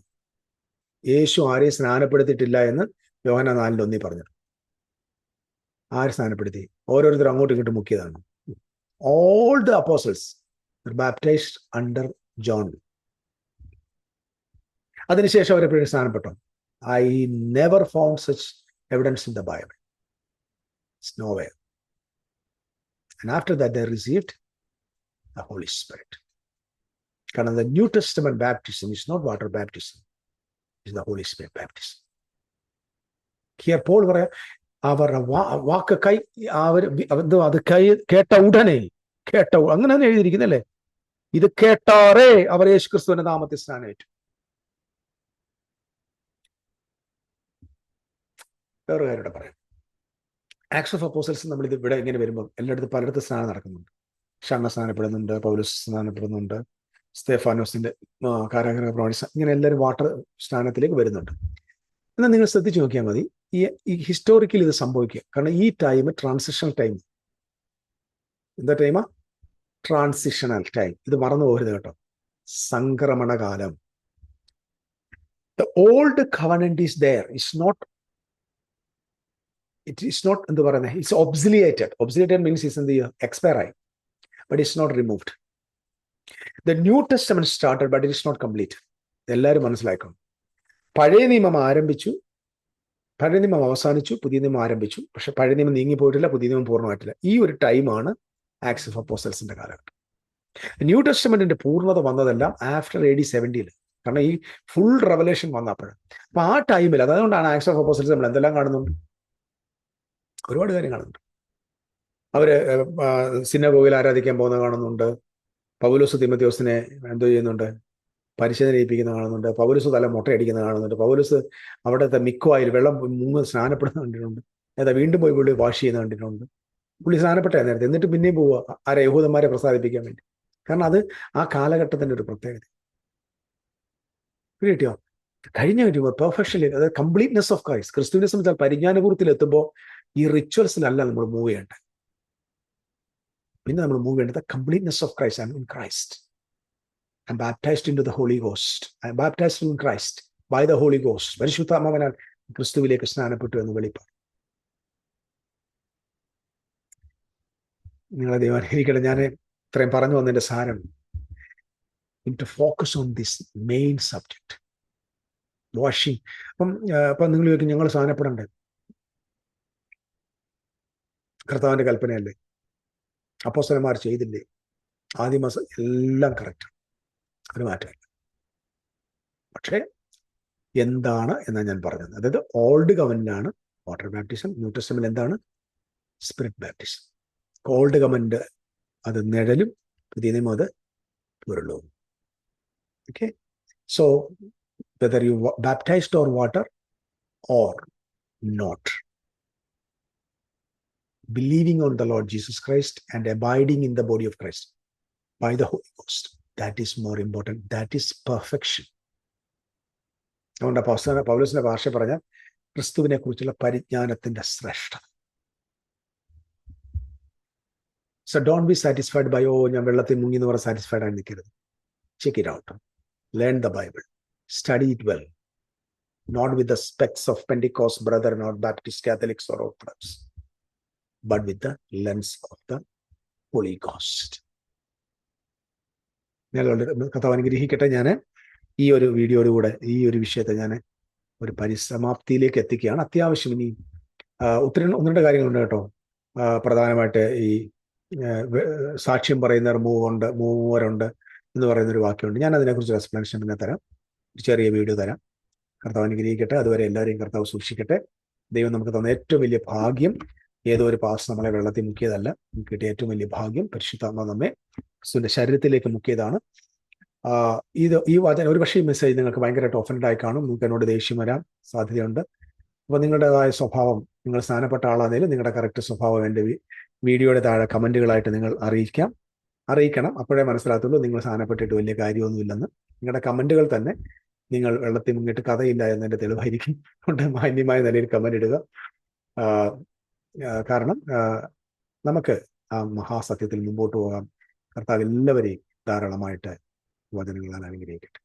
യേശു ആരെയും സ്നാനപ്പെടുത്തിയിട്ടില്ല എന്ന് യോഹന്നാൻ 4:1 പറഞ്ഞു. ആര് സ്നാനപ്പെടുത്തി? ഓരോരുത്തരും അങ്ങോട്ടും ഇങ്ങോട്ടും മുക്കിയതാണ്. All the apostles were baptized under John. അതിനുശേഷം അവരെപ്പോഴും സ്നാനപ്പെട്ടോ? I never found such evidence in the Bible. It's nowhere. And after that they received the Holy Spirit. Because the New Testament baptism is not water baptism, it's the Holy Spirit baptism. Here Paul പറയാ, അവരുടെ വാക്ക് കൈ അത് കേട്ട ഉടനെ അങ്ങനെയാണ് എഴുതിയിരിക്കുന്നല്ലേ. ഇത് കേട്ടാറേ അവർ യേശു ക്രിസ്തുവിന്റെ നാമത്തിൽ സ്നാനമേറ്റു. വേറൊരു കാര്യം പറയാം. ആക്ട്സ് ഓഫ് അപ്പോസ്റ്റൽസ് നമ്മൾ ഇത് ഇവിടെ ഇങ്ങനെ വരുമ്പോൾ എല്ലായിടത്തും പലയിടത്തും സ്നാനം നടക്കുന്നുണ്ട്. ഷണ്ണ സ്നാനപ്പെടുന്നുണ്ട്, പൗലോസ് സ്നാനപ്പെടുന്നുണ്ട്, സ്തേഫാനോസിന്റെ കാരാഗ്രഹ പ്രമാണി, ഇങ്ങനെ എല്ലാവരും വാട്ടർ സ്നാനത്തിലേക്ക് വരുന്നുണ്ട്. എന്നാൽ നിങ്ങൾ ശ്രദ്ധിച്ചു നോക്കിയാൽ മതി, ഈ ഹിസ്റ്റോറിക്കലി ഇത് സംഭവിക്കുക. കാരണം ഈ ടൈം ട്രാൻസിഷണൽ ടൈം. എന്താ ടൈമാ? Transitional time. ഇത് മറന്നു പോകരുത് കേട്ടോ. സംക്രമണകാലം. The old covenant is there. It's not എന്ത് പറയുന്നത്, it's obsoleted. Obsoleted means it's in the expire, but it's not removed. The New Testament started, but it is not complete. എല്ലാവരും മനസ്സിലാക്കണം. പഴയ നിയമം ആരംഭിച്ചു, പഴയ നിയമം അവസാനിച്ചു, പുതിയ നിയമം ആരംഭിച്ചു. പക്ഷെ പഴയ നിയമം നീങ്ങിപ്പോയിട്ടില്ല, പുതിയ നിയമം പൂർണ്ണമായിട്ടില്ല. ഈ ഒരു ടൈമാണ് ആക്ട്സ് ഓഫ് അപ്പോസ്റ്റൽസിന്റെ കാലഘട്ടം. ന്യൂ ടെസ്റ്റമെന്റിന്റെ പൂർണ്ണത വന്നതെല്ലാം ആഫ്റ്റർ AD 70. കാരണം ഈ ഫുൾ റെവലേഷൻ വന്നപ്പോഴാണ്. അപ്പൊ ആ ടൈമിൽ, അതുകൊണ്ടാണ് ആക്ട്സ് ഓഫ് അപ്പോസ്റ്റൽസ് നമ്മൾ എന്തെല്ലാം കാണുന്നുണ്ട്, ഒരുപാട് കാര്യം കാണുന്നുണ്ട്. അവര് സിനഗോഗിൽ ആരാധിക്കാൻ പോകുന്ന കാണുന്നുണ്ട്. പൗലോസ് തിമോഥെയോസിനെ എന്തോ ചെയ്യുന്നുണ്ട്, പരിശോധന ചെയ്യിപ്പിക്കുന്ന കാണുന്നുണ്ട്. പൗലോസ് തല മുട്ടയടിക്കുന്ന കാണുന്നുണ്ട്. പൗലോസ് അവിടുത്തെ മിക്കുവായി വെള്ളം മുങ്ങ് സ്നാനപ്പെടുന്ന കണ്ടിട്ടുണ്ട്. ഏതാ വീണ്ടും പോയി പുള്ളി വാഷ് ചെയ്യുന്ന കണ്ടിട്ടുണ്ട്. പുള്ളി സ്നാനപ്പെട്ട നേരത്തെ, എന്നിട്ട് പിന്നെയും പോവുക ആരെ യഹൂദന്മാരെ പ്രസാദിപ്പിക്കാൻ വേണ്ടി. കാരണം അത് ആ കാലഘട്ടത്തിന്റെ ഒരു പ്രത്യേകത. കിട്ടിയോ? കഴിഞ്ഞ കഴിയുമ്പോൾ പെർഫെക്ഷൻലി, അതായത് കംപ്ലീറ്റ്നെസ് ഓഫ് ക്രൈസ്റ്റ്, ക്രിസ്തുവിനെ സംബന്ധിച്ചാൽ പരിജ്ഞാനപൂർത്തിയിൽ എത്തുമ്പോൾ ഈ റിച്വൽസിലല്ല നമ്മൾ മൂവ് ചെയ്യേണ്ടത്. പിന്നെ നമ്മൾ മൂവ് ചെയ്യേണ്ടത് completeness of Christ. I M in Christ. I am baptized into the Holy Ghost. I am baptized in Christ by the Holy Ghost. പരിശുദ്ധാത്മാവിനാൽ ക്രിസ്തുവിലേക്ക് സ്നാനപ്പെട്ടു എന്ന് വെളിപ്പാട്. നിങ്ങളെ ദൈവം അനുഗ്രഹിക്കട്ടെ. ഞാൻ ഇത്രയും പറഞ്ഞു വന്നതിന്റെ സാരം, to focus on this main subject. Washing. അപ്പം നിങ്ങൾ ചോദിക്കും, ഞങ്ങൾ സ്നാനപ്പെടണ്ടേ? കർത്താവിന്റെ കൽപ്പനയല്ലേ? അപ്പോസ്തലന്മാർ ചെയ്തില്ലേ? ആദിമാസം എല്ലാം കറക്റ്റ്, അത് മാറ്റമില്ല. പക്ഷേ എന്താണ് എന്നാണ് ഞാൻ പറഞ്ഞത്. അതായത് ഓൾഡ് ഗവൺമെന്റാണ് വാട്ടർ ബാപ്റ്റിസം, ന്യൂ ടെസ്റ്റമെന്റ് എന്താണ്? Spirit baptism. ഓൾഡ് ഗവൺമെന്റ് അത് നിഴലും, പുതിയ നിയമം അത് ഉരുളവും. Okay, so whether you baptized or water or not, believing on the Lord Jesus Christ and abiding in the body of Christ by the Holy Ghost, that is more important. That is perfection. അതുകൊണ്ട് പൗലോസിന്റെ ഭാഷ പറഞ്ഞ ക്രിസ്തുവിനെ കുറിച്ചുള്ള പരിജ്ഞാനത്തിന്റെ ശ്രേഷ്ഠത. So don't be satisfied by, ഞാൻ വെള്ളത്തിൽ മുങ്ങി എന്ന് പറഞ്ഞ് സാറ്റിസ്ഫൈഡ് ആയി നിൽക്കരുത്. Check it out. Learn the Bible. Study it well. Not with the specs of Pentecost brother, not Baptist, Catholics or Orthodox, but with the lens of the Holy Ghost. കർത്താവ് അനുഗ്രഹിക്കട്ടെ. ഞാൻ ഈ ഒരു വീഡിയോയിലൂടെ ഈ ഒരു വിഷയത്തെ ഞാൻ ഒരു പരിസമാപ്തിയിലേക്ക് എത്തിക്കുകയാണ്. അത്യാവശ്യം ഇനി ഒന്ന് രണ്ട് കാര്യങ്ങളുണ്ട് കേട്ടോ. പ്രധാനമായിട്ട് ഈ സാക്ഷ്യം പറയുന്നവർ മൂവരുണ്ട് എന്ന് പറയുന്നൊരു വാക്യമുണ്ട്. ഞാൻ അതിനെക്കുറിച്ച് എക്സ്പ്ലനേഷൻ പിന്നെ തരാം, ചെറിയ വീഡിയോ തരാം. കർത്താവ് അനുഗ്രഹിക്കട്ടെ. അതുവരെ എല്ലാവരെയും കർത്താവ് സൂക്ഷിക്കട്ടെ. ദൈവം നമുക്ക് തന്ന ഏറ്റവും വലിയ ഭാഗ്യം, ഏതോ ഒരു പാസ് നമ്മളെ വെള്ളത്തിൽ മുക്കിയതല്ല, നമുക്ക് കിട്ടിയ ഏറ്റവും വലിയ ഭാഗ്യം പരിശുദ്ധാത്മാവ് നമ്മെ ക്രിസ്തുവിന്റെ ശരീരത്തിലേക്ക് മുക്കിയതാണ്. ഈ വചനം ഒരുപക്ഷേ ഈ മെസ്സേജ് നിങ്ങൾക്ക് ഭയങ്കരമായിട്ട് ഒഫൻഡ് ആയി കാണും. നിങ്ങൾക്ക് എന്നോട് ദേഷ്യം വരാൻ സാധ്യതയുണ്ട്. അപ്പോൾ നിങ്ങളുടേതായ സ്വഭാവം, നിങ്ങൾ സ്ഥാനപ്പെട്ട ആളാണെങ്കിലും നിങ്ങളുടെ കറക്റ്റ് സ്വഭാവം എൻ്റെ വീഡിയോയുടെ താഴെ കമൻറ്റുകളായിട്ട് നിങ്ങൾ അറിയിക്കണം. അപ്പോഴേ മനസ്സിലാകത്തുള്ളൂ നിങ്ങൾ സ്ഥാനപ്പെട്ടിട്ട് വലിയ കാര്യമൊന്നുമില്ലെന്ന്. നിങ്ങളുടെ കമൻറ്റുകൾ തന്നെ നിങ്ങൾ വെള്ളത്തിൽ മുങ്ങിയിട്ട് കഥയില്ല എന്നതിൻ്റെ തെളിവായിരിക്കും. അതുകൊണ്ട് മാന്യമായ നിലയിൽ കമൻറ്റ് ഇടുക. കാരണം നമുക്ക് ആ മഹാസത്യത്തിൽ മുമ്പോട്ട് പോകാം. കർത്താവ് എല്ലാവരെയും ധാരാളമായിട്ട് വചനങ്ങളാൽ അനുഗ്രഹിക്കട്ടെ.